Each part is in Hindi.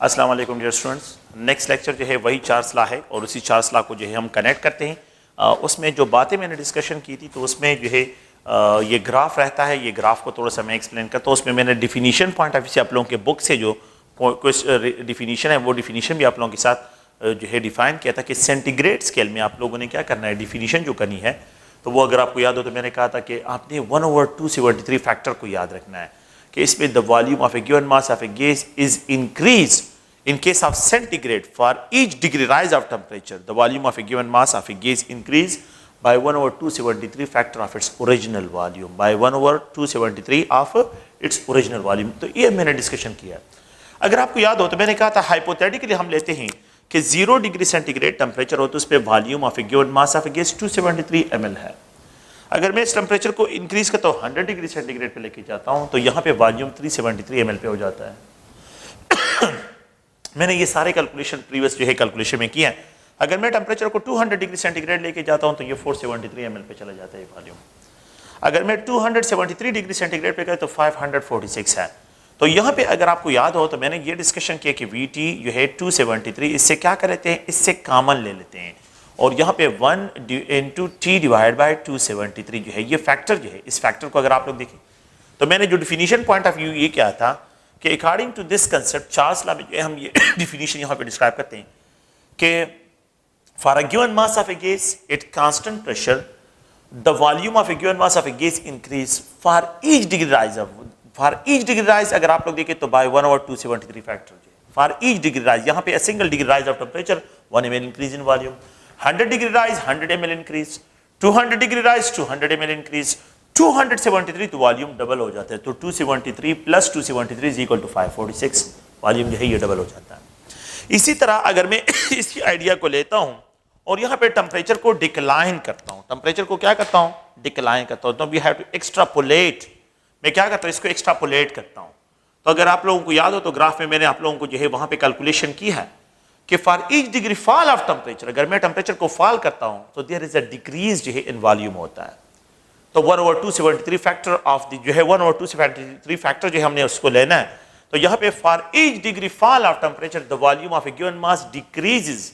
अस्सलाम वालेकुम डियर स्टूडेंट्स। नेक्स्ट लेक्चर जो है वही चार सलाह है और उसी चार सलाह को जो है हम कनेक्ट करते हैं। उसमें जो बातें मैंने डिस्कशन की थी तो उसमें जो है ये ग्राफ रहता है, ये ग्राफ को थोड़ा सा मैं एक्सप्लेन करता हूँ। उसमें मैंने डिफिनीशन पॉइंट ऑफ व्यू से आप लोगों के बुक से जो डिफिनीशन है वो डिफिनीशन भी आप लोगों के साथ जो है डिफाइन किया था कि सेंटीग्रेड स्केल में आप लोगों ने क्या करना है, डिफिनीशन जो करनी है। तो वो अगर आपको याद हो तो मैंने कहा था कि आपने 1/273 फैक्टर को याद रखना है कि इसमें the volume of a given mass of a gas is increase in case of centigrade for each degree rise of temperature the volume of a given mass of a gas increase by 1/273 factor of its original volume by 1/273 of its original volume। तो ये मैंने डिस्कशन किया। अगर आपको याद हो तो मैंने कहा था हाइपोथेटिकली हम लेते हैं कि 0 डिग्री सेंटीग्रेड टेम्परेचर हो तो उस पर volume of a given mass of a gas 273 ml है। अगर मैं इस टेम्परेचर को इंक्रीज करता हूँ 100 डिग्री सेंटीग्रेड पे लेके जाता हूँ तो यहाँ पे वॉल्यूम 373 ml पे हो जाता है। मैंने ये सारे कैलकुलेशन प्रीवियस जो है कैलकुलेशन में किया है। अगर मैं टेम्परेचर को 200 डिग्री सेंटीग्रेड लेके जाता हूं तो ये 473 ml पे चला जाता है वॉल्यूम। अगर मैं 273 डिग्री सेंटीग्रेड पे करें तो 546 है। तो यहाँ पे अगर आपको याद हो तो मैंने ये डिस्कशन किया कि VT जो है 273, इससे क्या कर लेते हैं, इससे कॉमन ले लेते हैं और यहाँ पे 1 इंटू टी डिवाइड बाई 273 जो है ये फैक्टर जो है, इस फैक्टर को अगर आप लोग देखें तो मैंने जो डिफिनीशन पॉइंट ऑफ व्यू ये क्या था कि according to this concept Charles law में जो हम ये डिफिनीशन यहाँ पे डिस्क्राइब करते हैं कि for a given mass of a gas at constant pressure the volume of a given mass of a gas increase for each degree rise for each degree rise अगर आप लोग देखें तो by 1/273 factor for each degree rise, यहाँ पे a single degree rise of temperature 1 ml increase in volume, 100 degree rise 100 ml increase, 200 degree rise 200 ml increase, 273 तो वॉल्यूम डबल हो जाता है। तो 273 plus 273 is equal to 546, volume जो है ये डबल हो जाता है। इसी तरह अगर मैं इसी आइडिया को लेता हूं और यहाँ पे टेम्परेचर को डिक्लाइन करता हूं, टेम्परेचर को क्या करता हूं, डिक्लाइन करता हूं। तो वी हैव टू एक्स्ट्रापोलेट, मैं क्या करता हूं, इसको एक्स्ट्रापोलेट करता हूं। तो अगर आप लोगों को याद हो तो ग्राफ में मैंने आप लोगों को जो है वहां पे कैलकुलेशन की है कि for each degree fall of temperature, अगर मैं टेम्परेचर को फॉल करता हूं तो देयर इज अ डिक्रीज जो है इन वॉल्यूम होता है। तो 1/273 फैक्टर ऑफ द जो है 1/273 फैक्टर जो हमने उसको लेना है। तो यहाँ पे for each degree fall of temperature the volume of a given mass decreases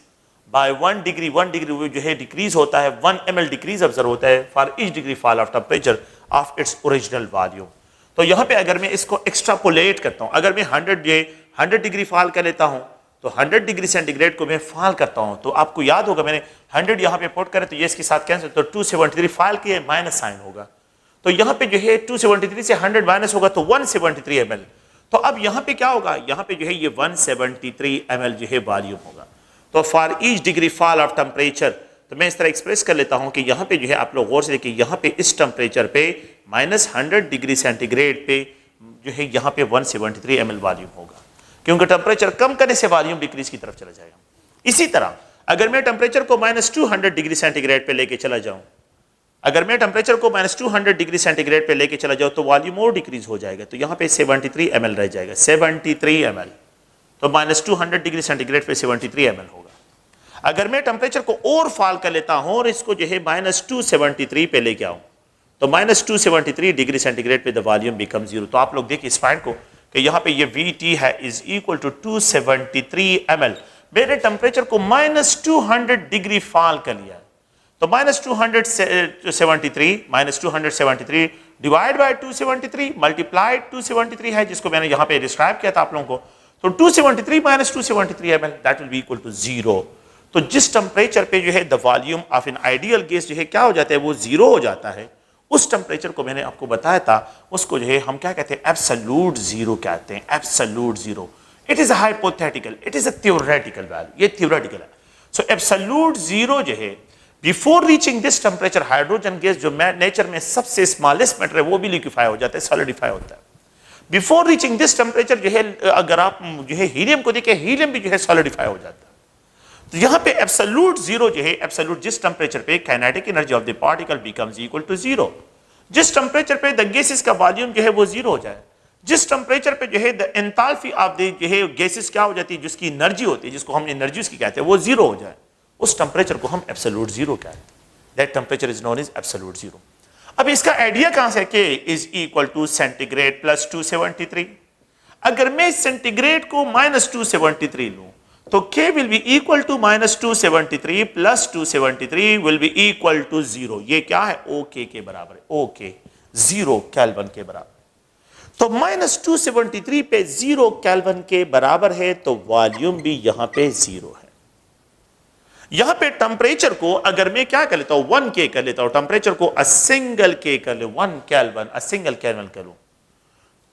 by 1 degree जो है डिक्रीज होता है, 1 ml डिक्रीज ऑब्जर्व होता है for each degree fall of temperature of its original volume. तो यहाँ पे अगर मैं इसको एक्स्ट्रापोलेट करता हूँ, अगर मैं 100 डिग्री फॉल कर लेता हूँ तो 100 डिग्री सेंटीग्रेड को मैं फॉल करता हूं तो आपको याद होगा मैंने 100 यहां पे पुट करें तो ये इसके साथ कैंसिल, तो 273 फॉल किए माइनस साइन होगा। तो यहां पे जो है 273 से 100 माइनस होगा तो 173 ml। तो अब यहां पे क्या होगा, यहां पे जो है ये 173 ml जो है वॉल्यूम होगा। तो for each degree fall of temperature तो मैं इस तरह एक्सप्रेस कर लेता हूं कि यहां पे जो है आप लोग गौर से देखिए, यहां पे इस टेम्परेचर पे -100 डिग्री सेंटीग्रेड पे जो है यहां पे 173 ml वॉल्यूम होगा, क्योंकि टेम्परेचर कम करने से वॉल्यूम डिक्रीज की तरफ चला जाएगा। इसी तरह अगर मैं टेम्परेचर को -200 डिग्री सेंटीग्रेड पे लेके चला जाऊं, अगर मैं टेम्परेचर को -200 डिग्री सेंटीग्रेड पे लेके चला जाऊं तो वॉल्यूम और डिक्रीज हो जाएगा। तो यहां पे 73 ml रह जाएगा, 73 ml। तो -200 डिग्री सेंटीग्रेड पे 73 ml होगा। अगर मैं टेम्परेचर को और फॉल कर लेता हूं और इसको जो है -273 पे लेके आऊं तो -273 डिग्री सेंटीग्रेड पे द वॉल्यूम बिकम 0। तो आप लोग देखिए इस पॉइंट को कि यहाँ पे ये VT है इज इक्वल टू 273 ml। मेरे टेम्परेचर को -200 डिग्री फॉल कर लिया तो -273 डिवाइड बाय 273 मल्टीप्लाइड 273 है जिसको मैंने यहाँ पे डिस्क्राइब किया था आप लोगों को। तो 273 -273 ml that will be equal to 0। तो जिस टेम्परेचर पे जो है the volume of an ideal gas जो है क्या हो जाता है, वो 0 हो जाता है, उस टेम्परेचर को मैंने आपको बताया था, उसको जो है हम क्या कहते हैं, एब्सोल्यूट जीरो कहते हैं, absolute zero. It is a hypothetical, it is a theoretical value, ये थ्योरेटिकल है। सो एब्सोल्यूट जीरो जो है before reaching this temperature hydrogen gas जो नेचर में सबसे स्मॉलेस्ट मैटर है वो भी लिक्विफाई हो जाता है, सॉलिडिफाई होता है। बिफोर रीचिंग दिस टेम्परेचर जो है अगर आप जो है हीलियम को देखें, हीलियम भी जो है सॉलिडिफाई हो जाता है। तो यहाँ पे एब्सोल्यूट जीरो जो है, एब्सोल्यूट जिस टेम्परेचर पे kinetic energy of the particle becomes equal to 0, जिस टेम्परेचर पे द गैसेस का वॉल्यूम जो है वो 0 हो जाए, जिस टेम्परेचर पे जो है द एंथैल्पी ऑफ द जो है गैसेस क्या हो जाती है, जिसकी एनर्जी होती है, जिसको हम एनर्जी उसकी कहते हैं, वो 0 हो जाए, उस टेम्परेचर को हम एब्सोल्यूट जीरो कहते हैं। That temperature is known as absolute zero. अब इसका आइडिया कहां से कि is equal to centigrade plus 273। अगर मैं सेंटीग्रेड को -273 लूं तो K will be equal to -273 plus 273 will be equal to 0। ये क्या है? OK के बराबर है। OK 0 केल्विन के बराबर। तो -273 पे 0 केल्विन के बराबर है, तो वॉल्यूम भी यहां पे 0 है। यहां पे टेंपरेचर को अगर मैं क्या कर लेता हूं 1K कर लेता हूं, टेंपरेचर को अ सिंगल K कर ले 1 केल्विन, अ सिंगल केल्विन करूं,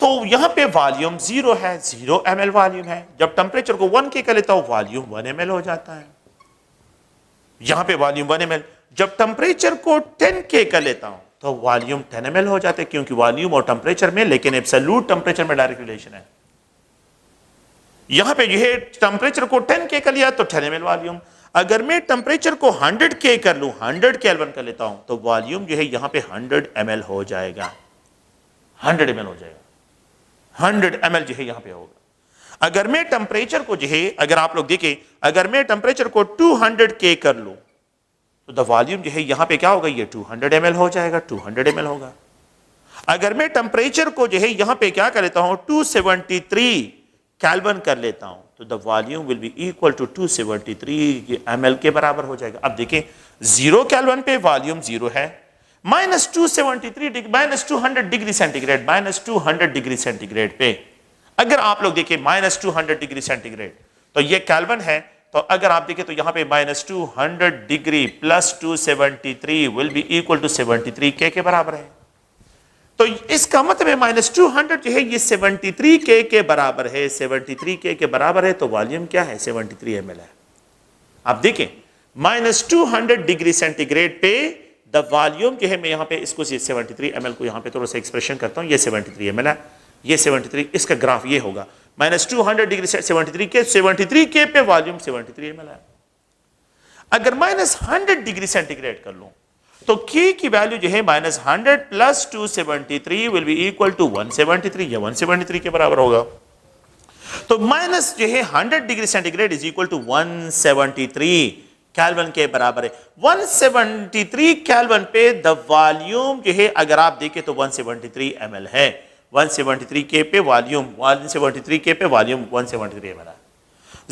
तो यहां पे वॉल्यूम 0 है, 0 ml वॉल्यूम है। जब टेंपरेचर को 1K कर लेता हूं वॉल्यूम 1 ml हो जाता है। यहां पे वॉल्यूम 1 ml। जब टेंपरेचर को 10K कर लेता हूं तो वॉल्यूम 10 ml हो जाते हैं, क्योंकि वॉल्यूम और टेंपरेचर में, लेकिन एब्सोल्यूट टेंपरेचर में डायरेक्ट रिलेशन है। यहां पे जो है टेंपरेचर को 10K कर लिया तो 10 ml वॉल्यूम। अगर मैं टेंपरेचर को 100K कर लूं, 100 केल्विन कर लेता हूं, तो वॉल्यूम जो है यहां पे 100 ml हो जाएगा, 100 ml हो जाएगा, 100 ml जो है यहां पे होगा। अगर मैं टेंपरेचर को जो है, अगर आप लोग देखें, अगर मैं टेंपरेचर को 200K कर लूं तो द वॉल्यूम जो है यहां पे क्या होगा? ये 200 ml हो जाएगा, 200 ml होगा। अगर मैं टेंपरेचर को जो है यहां पे क्या कर लेता हूं 273 केल्विन कर लेता हूं, तो the volume will be equal to 273 ml के बराबर हो जाएगा। अब देखें 0 केल्विन पे वॉल्यूम 0 है, -273 -200 डिग्री सेंटीग्रेड, -200 डिग्री सेंटीग्रेड पे अगर आप लोग देखें -200 डिग्री सेंटीग्रेड, तो ये केल्विन है। तो अगर आप देखें तो यहां पे -200 degree plus 273 will be equal to 73 K के बराबर है। तो इसका मतलब है -200 जो है ये 73 K के बराबर है, 73 K के बराबर है, तो वॉल्यूम क्या है? 73 ml है। आप देखें -200 डिग्री सेंटीग्रेड पे द वॉल्यूम जो है, मैं यहां पे इसको 73 ml को यहां पे थोड़ा सा एक्सप्रेशन करता हूं, ये 73 ml है, ये 73, इसका ग्राफ ये होगा -200 डिग्री 73 K पे वॉल्यूम 73 ml है। अगर -100 डिग्री सेंटीग्रेड कर लूं तो K की वैल्यू जो है -100 plus 273 will be equal to 173, या 173 के बराबर होगा। तो माइनस जो है 100 degree centigrade is equal to 173 kelvin के बराबर है। 173 केल्विन पे द वॉल्यूम जो है अगर आप देखें तो 173 ml है। 173 K पे वॉल्यूम 173 K पे वॉल्यूम 173 ml है।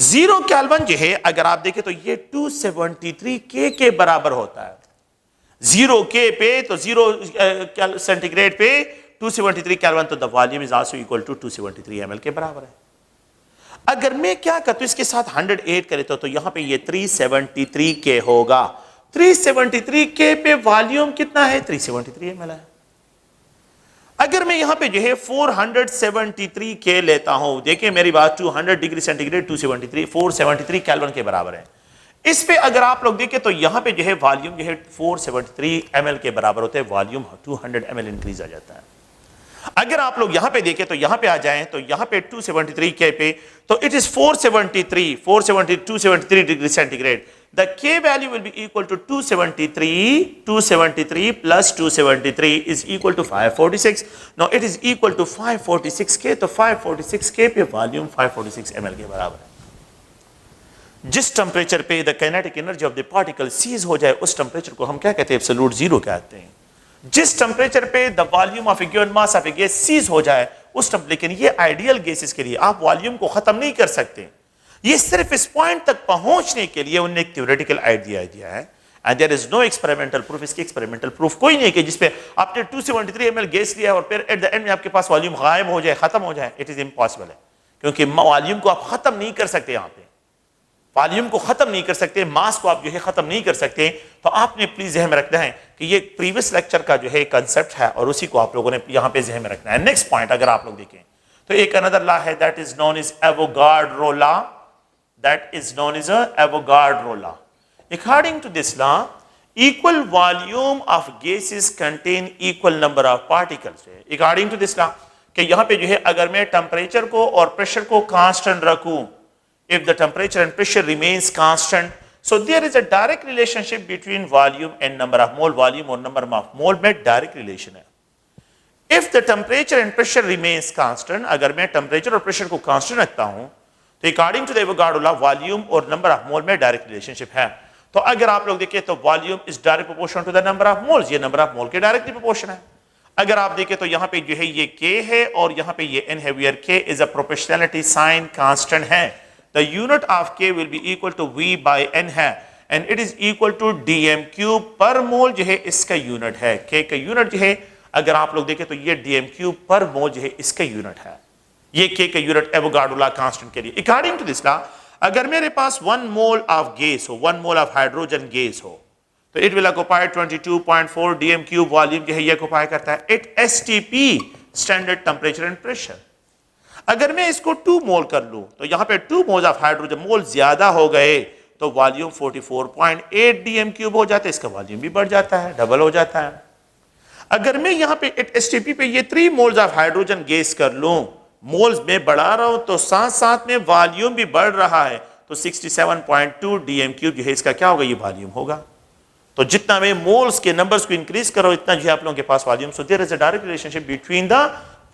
0 केल्विन जो है अगर आप देखें तो ये 273 K के बराबर होता है। 0 K पे तो 0 सेंटीग्रेड पे 273 केल्विन, तो the volume is also equal to 273 ml के बराबर है। अगर मैं क्या करता हूं इसके साथ 108 करे तो यहां पे ये 373 K होगा। 373 K पे वॉल्यूम कितना है? 373 ml है। अगर मैं यहां पे जो है 473 K लेता हूं, देखिए मेरी बात, 200 डिग्री सेंटीग्रेड 273 473 केल्विन के बराबर है। इस पे अगर आप लोग देखें तो यहां पे जो है वॉल्यूम जो है 473 ml के बराबर होते हैं, वॉल्यूम 200 ml इंक्रीज आ जाता है। अगर आप लोग यहां पे देखें तो यहां पे आ जाएं तो यहां पे 273 K पे तो it is 273 degree centigrade. The K value will be equal to 273 plus 273 is equal to 546। Now it is equal to 546 K, तो 546 K पे वॉल्यूम 546 ml के बराबर है। जिस टेंपरेचर पे the kinetic energy of the particle cease हो जाए उस टेंपरेचर को हम क्या कहते हैं? एब्सोल्यूट जीरो कहते हैं। जिस टेंपरेचर पे the volume of a given mass of a gas cease हो जाए उस लेकिन ये आइडियल गैसेस के लिए आप वॉल्यूम को खत्म नहीं कर सकते। ये सिर्फ इस पॉइंट तक पहुंचने के लिए उन्होंने एक थ्योरेटिकल आइडिया दिया है and there is no experimental proof. इसके एक्सपेरिमेंटल प्रूफ कोई नहीं कि जिसपे आपने 273 ml गैस लिया और फिर एट द एंड में आपके पास वॉल्यूम गायब हो जाए, खत्म हो जाए। इट इज इम्पॉसिबल है, क्योंकि वॉल्यूम को आप खत्म नहीं कर सकते। यहां पे वॉल्यूम को खत्म नहीं कर सकते, मास को आप जो है खत्म नहीं कर सकते। तो आपने प्लीज ज़हन में रखना है कि ये प्रीवियस लेक्चर का जो है कंसेप्ट है और उसी को आप लोगों ने यहां पे ज़हन में रखना है। नेक्स्ट पॉइंट अगर आप लोग देखें तो एक अनदर लॉ है that is known as Avogadro law. That is known as Avogadro law. According to this law equal volume of gases contain equal number of particles. According to this law कि यहां पे जो है अगर मैं टेंपरेचर को और प्रेशर को कांस्टेंट रखूं, if the temperature and pressure remains constant, so there is a direct relationship between volume and number of mole। volume और number of mole में direct relation है। if the temperature and pressure remains constant, अगर मैं temperature और pressure को constant रखता हूं तो according to the Avogadro law volume और number of mole में direct relationship है। तो अगर आप लोग देखें तो volume is direct proportional to the number of moles, ये number of mole के directly proportion है। अगर आप देखें तो यहां पे जो है ये K है और यहां पे ये N है, where K is a proportionality sign constant है. The unit of K will be equal to V by N है and it is equal to dm cube पर मोल जो है इसका यूनिट है. K का यूनिट जो है अगर आप लोग देखें तो ये dm क्यूब पर मोल जो है इसका यूनिट है. ये K का यूनिट एवोगाड्रो लॉ कांस्टेंट के लिए. अकॉर्डिंग टू दिस लॉ अगर मेरे पास 1 मोल ऑफ गैस हो, 1 मोल ऑफ हाइड्रोजन गैस हो, तो it will occupy 22.4 DM cube volume जो है ये ऑक्यूपाई करता है at STP standard temperature and pressure. अगर मैं इसको 2 मोल कर लूं तो यहां पे 2 मोल ऑफ हाइड्रोजन मोल ज्यादा हो गए तो वॉल्यूम 44.8 डीएम क्यूब हो जाता है, इसका वॉल्यूम भी बढ़ जाता है, डबल हो जाता है. अगर मैं यहां पे एट एसटीपी पे ये 3 मोल्स ऑफ हाइड्रोजन गैस कर लूं, मोल्स में बढ़ा रहा हूं तो साथ साथ में वॉल्यूम भी बढ़ रहा है, तो 67.2 डीएम क्यूब जो है इसका क्या होगा, ये वॉल्यूम होगा. तो जितना मैं मोल्स के नंबर्स को इंक्रीज करो इतना जो है आप लोगों के पास volume. So there is a direct relationship between the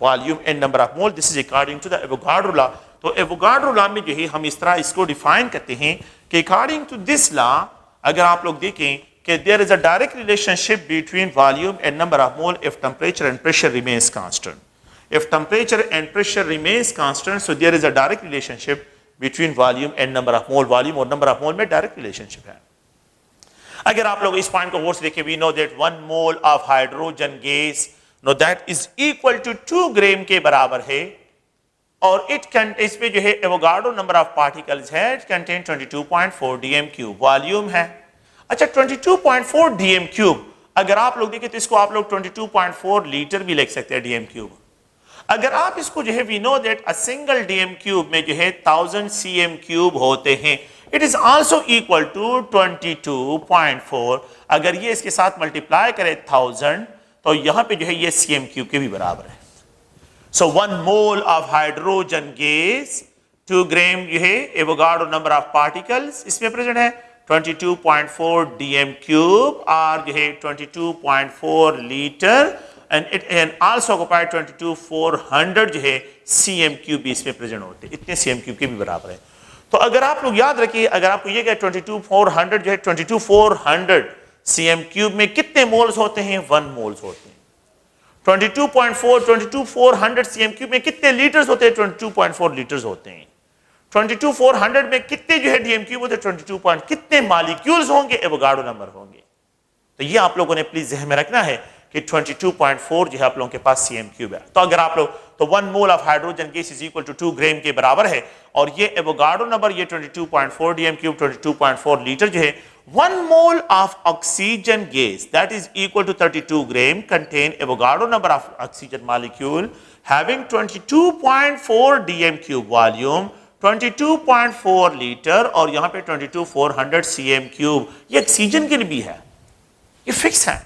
volume and number of mole. This is according to the Avogadro law. तो एवोगाड्रो लॉ में जो है हम इस तरह इसको डिफाइन करते हैं कि अकॉर्डिंग टू दिस लॉ अगर आप लोग देखें कि there is a direct relationship between volume and number of mole if temperature and pressure remains constant. If temperature and pressure remains constant, so there is a direct relationship between volume and number of mole. Volume और number of mole में direct relationship है. अगर आप लोग इस पॉइंट को गौर से देखें, we know that 1 mole of hydrogen gas, no that is equal to 2 gram के बराबर है और इसमें जो है एवोगाड्रो नंबर ऑफ पार्टिकल्स है, it contain 22.4 DM cube volume है. अच्छा 22.4 डीएम क्यूब अगर आप लोग देखें तो इसको आप लोग 22.4 लीटर भी लिख सकते हैं डीएम क्यूब. अगर आप इसको जो है we know that a single DM cube में जो है 1000 सीएम क्यूब होते हैं. It is also equal to 22.4. अगर ये इसके साथ मल्टीप्लाई करें 1000 तो यहां पे जो है ये सीएम क्यूब के भी बराबर है. सो 1 मोल ऑफ हाइड्रोजन गैस 2 ग्राम जो है एवोगाड्रो नंबर ऑफ पार्टिकल्स इसमें प्रेजेंट है 22.4 डीएम क्यूब और जो है 22.4 litre and it and also occupy 22,400 जो है सीएम क्यूब भी इसमें प्रेजेंट होते हैं. इतने सीएम क्यूब के भी बराबर है. तो अगर आप लोग याद रखिए अगर आपको ये कहे 22,400 जो है 22,400 सीएम क्यूब में कितने मोल्स होते हैं, 1 मोल्स होते हैं. 22.4 सीएम क्यूब में कितने लीटर्स होते हैं, 22.4 लीटर्स होते हैं. 22,400 में कितने जो है डीएम क्यूब होते हैं, 22 कितने मॉलिक्यूल्स होंगे, एवोगाड्रो नंबर होंगे. तो ये आप लोगों ने प्लीज ध्यान में रखना है कि 22.4 जो है आप लोगों के पास सीएम क्यूब है. तो अगर आप लोग तो 1 mole of hydrogen gas is equal to 2 gram के बराबर है और ये एवोगाड्रो नंबर ये 22.4 डीएम क्यूब 22.4 लीटर जो है. 1 mole of oxygen gas that is equal to 32 gram contain Avogadro number of oxygen molecule having 22.4 DM cube volume 22.4 litre और यहां पे 22,400 सीएम क्यूब. ये ऑक्सीजन के लिए भी है, ये फिक्स है.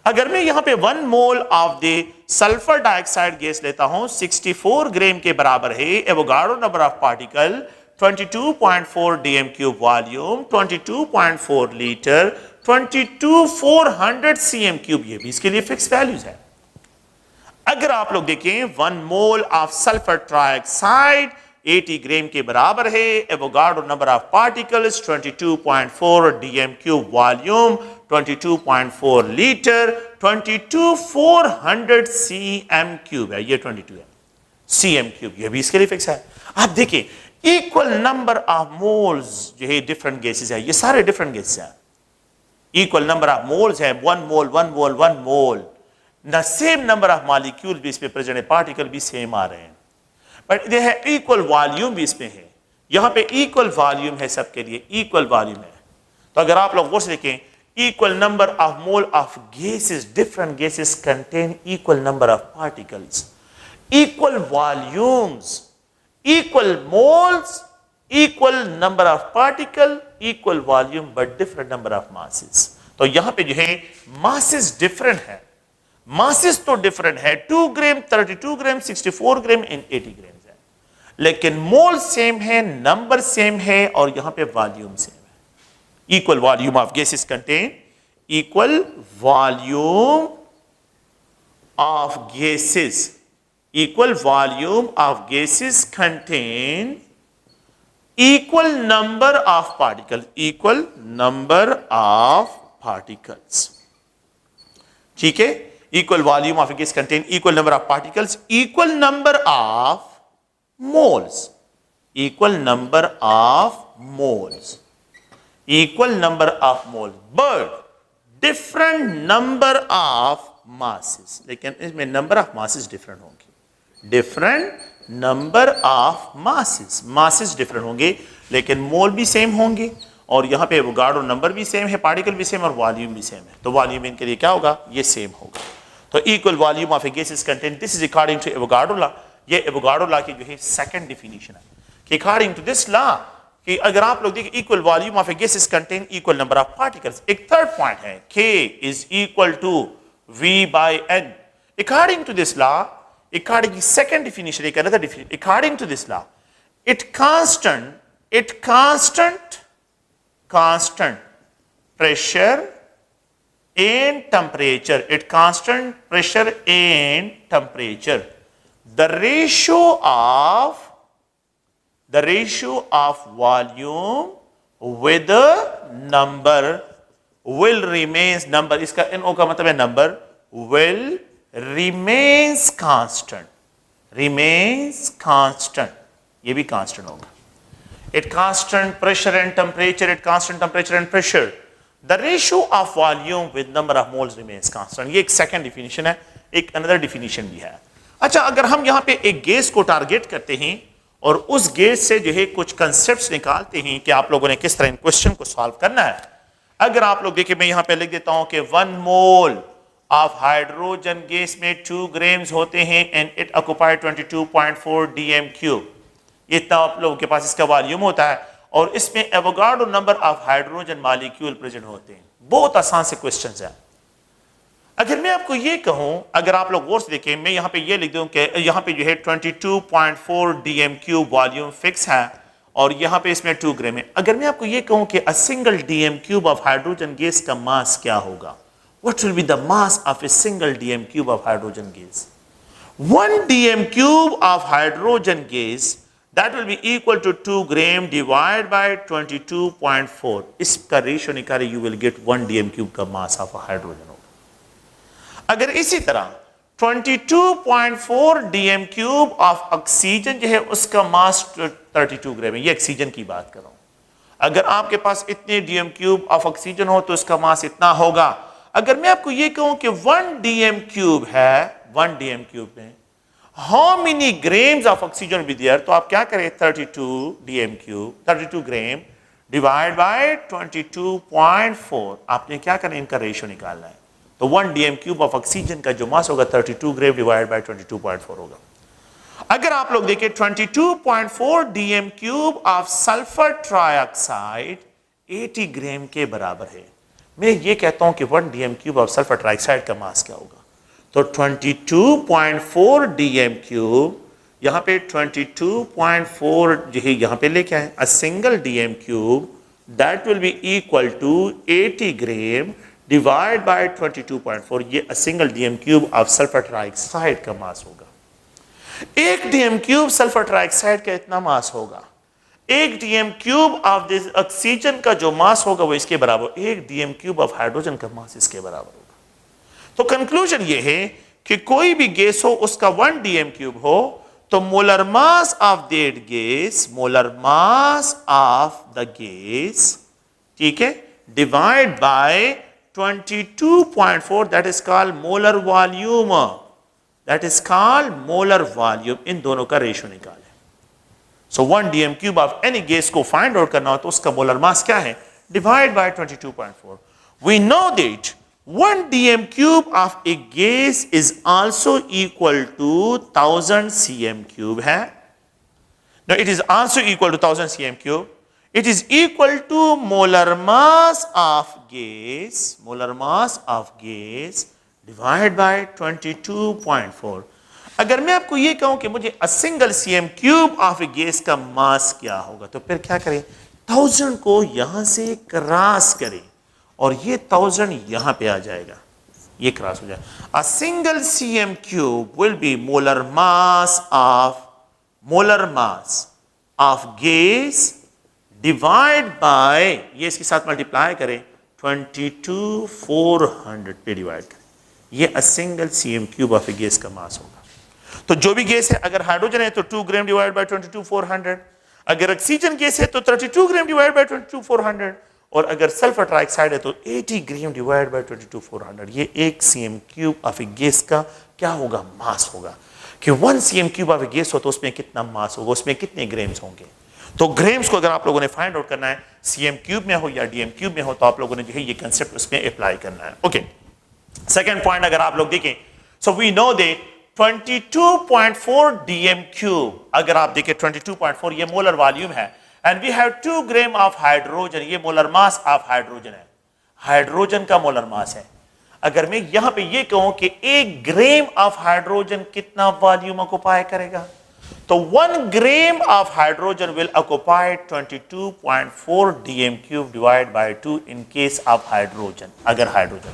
अगर मैं यहां पे 1 mole of the sulphur dioxide gas लेता हूं 64 ग्राम के बराबर है Avogadro number of particle 22.4 DM cube volume 22.4 litre 22,400 CM cube. ये भी इसके लिए फिक्स वैल्यूज है. अगर आप लोग देखें 1 मोल ऑफ सल्फर ट्राइऑक्साइड 80 ग्राम के बराबर है Avogadro number of particles 22.4 DM cube volume 22.4 litre 22,400 CM cube है. ये 22 है सीएम क्यूब, ये भी इसके लिए फिक्स है. आप देखिए इक्वल नंबर ऑफ मोल्स जो है डिफरेंट गैसेस है, ये सारे डिफरेंट गैसेस हैं. इक्वल नंबर ऑफ मोल्स है 1 mole 1 mole 1 mole. The same number of molecule भी इसमें प्रेजेंट है, पार्टिकल भी सेम आ रहे हैं, बट दे है इक्वल वॉल्यूम भी इसमें है. यहां पे इक्वल वॉल्यूम है सबके लिए, इक्वल वॉल्यूम है. तो अगर आप लोग गौर से देखें equal number of mole of gases, different gases contain equal number of particles, equal volumes, equal moles, equal number of particle, equal volume but different number of masses. तो यहां पे जो है masses different है, masses तो different है 2 ग्राम 32 ग्राम 64 ग्राम एंड 80 ग्राम है, लेकिन मोल सेम है, नंबर सेम है और यहां पे वॉल्यूम सेम है. Equal volume of gases contain equal volume of gases. Equal volume of gases contain equal number of particles. Equal number of particles. ठीक है, equal volume of a gas contain equal number of particles, equal number of moles, equal number of moles, equal number of moles, but different number of masses. लेकिन इसमें number of masses different होंगे, different number of masses, masses different होंगे, लेकिन मोल भी सेम होंगे और यहाँ पे एवोगाड्रो नंबर भी सेम है, पार्टिकल भी सेम और वॉल्यूम भी सेम है, तो वॉल्यूम इनके लिए क्या होगा, ये सेम होगा। तो equal volume of a gas is content, this is according to Avogadro law. ये एवोगाड्रो लॉ की जो है सेकंड डिफिनीशन है कि अकॉर्डिंग टू दिस लॉ कि अगर आप लोग देखिए equal volume of a gas is contain equal number of particles. एक थर्ड पॉइंट है K is equal to V by N। According to this law, according to second definition, एक another definition, according to this law constant pressure and temperature, at constant pressure and temperature, the ratio of volume with the number will remains, number इसका NO का मतलब है number, will remains constant, ये भी constant होगा। At constant pressure and temperature, at constant temperature and pressure, the ratio of volume with number of moles remains constant। ये एक सेकंड डिफिनीशन है, एक अनदर डिफिनीशन भी है। अच्छा, अगर हम यहाँ पे एक गैस को टारगेट करते हैं और उस गैस से जो है कुछ कंसेप्ट्स निकालते हैं कि आप लोगों ने किस तरह इन क्वेश्चन को सॉल्व करना है। अगर आप लोग देखिए, मैं यहाँ पे लिख देता हूँ कि 1 मोल ऑफ हाइड्रोजन गैस में 2 ग्राम्स होते हैं एंड इट ऑक्युपाई 22.4 dm3। इतना आप लोगों के पास इसका वॉल्यूम होता है और इसमें Avogadro number of hydrogen molecule present होते हैं। बहुत आसान से क्वेश्चंस हैं। अगर मैं आपको ये कहूं, अगर आप लोग गौर से देखें, मैं यहाँ पे ये लिख दूं कि यहाँ पे जो है 22.4 dm3 वॉल्यूम फिक्स है और यहाँ पे इसमें 2 ग्राम है। अगर मैं आपको ये कहूं कि अ single dm3 of hydrogen gas का मास क्या होगा, what will be the mass of a single dm3 of hydrogen gas? 1 dm3 of hydrogen gas that will be equal to 2 gram divided by 22.4। इसका रेशियो निकाले, you will get 1 dm3 का मास ऑफ हाइड्रोजन होगा। अगर इसी तरह 22.4 dm3 ऑफ ऑक्सीजन जो है उसका मास 32 ग्राम है, ये ऑक्सीजन की बात कर रहा हूं। अगर आपके पास इतने dm3 ऑफ ऑक्सीजन हो तो इसका मास इतना होगा। अगर मैं आपको ये कहूं कि 1 dm3 है, 1 dm3 में how many grams of oxygen will be there, तो आप क्या करें, 32 dm3, 32 ग्राम डिवाइड बाय 22.4, आपने क्या करना है, इनका रेशियो निकालना है। तो 1 dm3 ऑफ ऑक्सीजन का जो मास होगा 32 ग्राम डिवाइड बाय 22.4 होगा। अगर आप लोग देखें 22.4 dm3 ऑफ सल्फर ट्राइऑक्साइड 80 ग्राम के बराबर है। मैं ये कहता हूं कि 1 dm3 ऑफ सल्फर ट्राइऑक्साइड का मास क्या होगा, तो 22.4 dm3, यहाँ पे 22.4 जो है यहाँ पे लेके आए, a single dm3 that will be equal to 80 gram divide by 22.4, ये a single dm3 of sulphur trioxide का मास होगा। एक dm3 सल्फर ट्राइऑक्साइड का इतना मास होगा, एक dm3 ऑफ दिस ऑक्सीजन का जो मास होगा वो इसके बराबर, एक dm3 ऑफ हाइड्रोजन का मास इसके बराबर होगा। तो कंक्लूजन ये है कि कोई भी गैस हो उसका 1 dm3 हो तो molar mass of that gas, molar mass of the gas, ठीक है, divide by 22.4, that is called molar volume, that is called molar volume. इन दोनों का रेशियो निकालें। So 1 dm3 of any gas को फाइंड आउट करना हो तो उसका मोलर मास क्या है, divide by 22.4। We know that 1 dm3 of a gas is also equal to 1000 cm3 है। Now it is also equal to 1000 cm3. It is equal to molar mass of gas, molar mass of gas divided by 22.4। अगर मैं आपको ये कहूं कि मुझे a single cm3 of a gas का मास क्या होगा, तो फिर क्या करें, 1000 को यहां से क्रॉस करें और ये 1000 यहां पे आ जाएगा, ये क्रॉस हो जाएगा। A single cm3 will be molar mass of gas divide bye, ये इसके साथ मल्टीप्लाई करें 22400 पे डिवाइड करें, ये a single CM cube of a gas का मास होगा। तो जो भी गैस है, अगर हाइड्रोजन है तो 2 ग्राम डिवाइड बाय 22,400, अगर ऑक्सीजन गैस है तो 32 ग्राम डिवाइड बाय 22,400, और अगर सल्फर ट्राइऑक्साइड है तो 80 ग्राम डिवाइड बाय 22,400। ये एक CM cube of a gas का क्या होगा, मास होगा। कि 1 CM cube of a gas हो तो उसमें कितना मास होगा, उसमें कितने ग्राम्स होंगे। तो ग्राम्स को अगर आप लोगों ने फाइंड आउट करना है, सीएम क्यूब में हो या डीएम क्यूब में हो, तो आप लोगों ने जो है ये कंसेप्ट उसमें अप्लाई करना है। ओके, सेकंड पॉइंट अगर आप लोग देखें, so we know that 22.4 DM cube, अगर आप देखें 22.4 ये मोलर वॉल्यूम है, and we have 2 gram of hydrogen, ये मोलर मास ऑफ हाइड्रोजन है, हाइड्रोजन का मोलर मास है। अगर मैं यहां पे ये कहूं कि 1 ग्राम ऑफ हाइड्रोजन कितना वॉल्यूम ऑक्युपाई करेगा, तो 1 gram of hydrogen will occupy 22.4 DM cube divide by 2 in case of hydrogen, अगर hydrogen.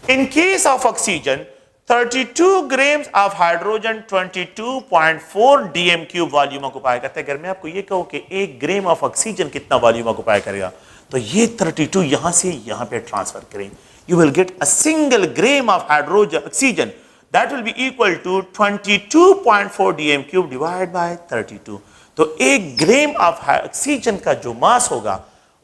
In case of oxygen 32 grams of hydrogen 22.4 DM cube volume occupy करता है। अगर मैं आपको ये कहूं कि 1 ग्राम ऑफ ऑक्सीजन कितना वॉल्यूम ऑक्युपाई करेगा, तो ये 32 यहां से यहां पे ट्रांसफर करें, you will get a single gram of hydrogen oxygen that will be equal to 22.4 dm cube divided by 32। तो 1 ग्राम ऑफ ऑक्सीजन का जो मास होगा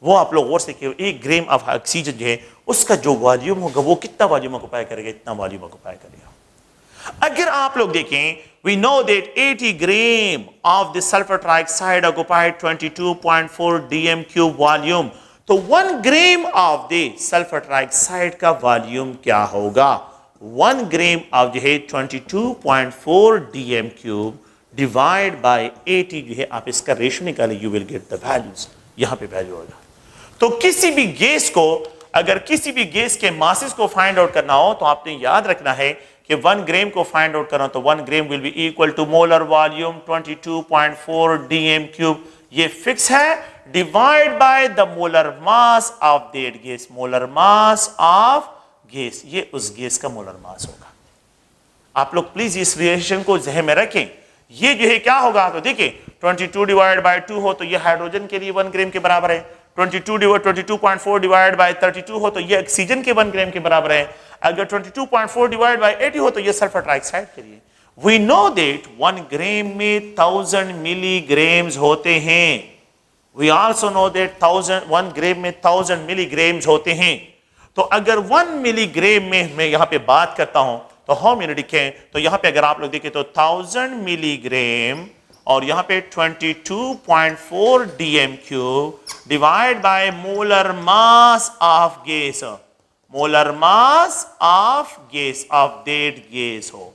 वो आप लोग गौर से देखिए, 1 ग्राम ऑफ ऑक्सीजन जो है उसका जो वॉल्यूम होगा वो कितना वॉल्यूम ऑक्युपाई करेगा, इतना वॉल्यूम ऑक्युपाई करेगा। अगर आप लोग देखें, we know that 80 gram of the sulphur trioxide occupied 22.4 DM cube volume, तो 1 gram of the sulphur trioxide का वॉल्यूम क्या होगा, 1 ग्राम ऑफ जो है 22.4 डीएम क्यूब डिवाइड बाय 80 जो है, आप इसका रेशियो निकाले, you will get the values, यहां पे वैल्यू होगा। तो किसी भी गैस को, अगर किसी भी गैस के मासेस को फाइंड आउट करना हो तो आपने याद रखना है कि 1 ग्राम को फाइंड आउट करना, तो 1 gram will be equal to molar volume 22.4 DM cube, ये फिक्स है, divide by the molar mass of that gas, molar mass of gas, ये उस गैस का मोलर मास होगा। आप लोग प्लीज इस रिलेशन को जहन में रखें। ये जो है क्या होगा, तो देखिए 22 डिवाइड बाय 2 हो तो ये हाइड्रोजन के लिए 1 ग्राम के बराबर है, 22.4 डिवाइड बाय 32 हो तो ये ऑक्सीजन के 1 ग्राम के बराबर है, अगर 22.4 डिवाइड बाय 80 हो तो ये सल्फर ट्राइऑक्साइड के लिए। वी नो दैट 1 ग्राम में 1000 मिलीग्राम्स होते हैं। We also know that 1 ग्राम में 1000 मिलीग्राम्स होते हैं। तो अगर 1 मिलीग्राम में मैं यहां पे बात करता हूं तो हाउ मेनी लिखें, तो यहां पे अगर आप लोग देखें तो 1000 मिलीग्राम और यहां पे 22.4 DM cube divide by molar mass of gas, molar mass of gas off that gas हो।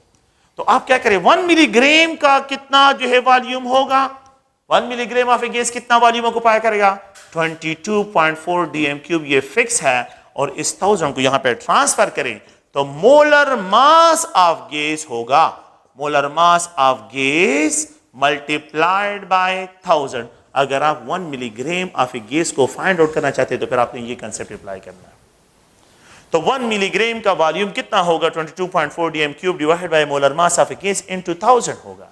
तो आप क्या करें, 1 मिलीग्राम का कितना जो है वॉल्यूम होगा, 1 मिलीग्राम ऑफ ए गैस कितना वॉल्यूम ऑक्युपाई करेगा, 22.4 डीएम क्यूब, ये फिक्स है। और इस 1000 को यहां पे ट्रांसफर करें तो मोलर मास ऑफ गैस होगा, molar mass of gas multiplied by 1000। अगर आप 1 मिलीग्राम ऑफ ए गैस को फाइंड आउट करना चाहते हैं तो फिर आपने ये कंसेप्ट अप्लाई करना है। तो 1 मिलीग्राम का वॉल्यूम कितना होगा, 22.4 DM cube divided by molar mass of a gas into 1000 होगा।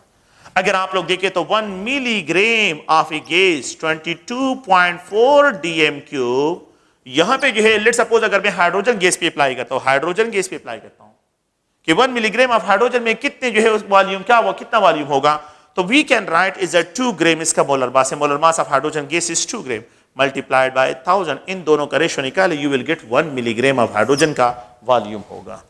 अगर आप लोग देखें तो 1 milligram of a gas 22.4 DM cube, यहां पे जो है लेट्स सपोज अगर मैं हाइड्रोजन गैस पे अप्लाई करता हूं, हाइड्रोजन गैस पे अप्लाई करता हूं कि 1 मिलीग्राम ऑफ हाइड्रोजन में कितने जो है उस वॉल्यूम क्या वो कितना वॉल्यूम होगा, तो we can write is a 2 gram, इसका मोलर मास है, molar mass of hydrogen gas is 2 gram multiplied by 1000, इन दोनों का रेशियो निकाले, you will get 1 milligram of hydrogen का वॉल्यूम होगा।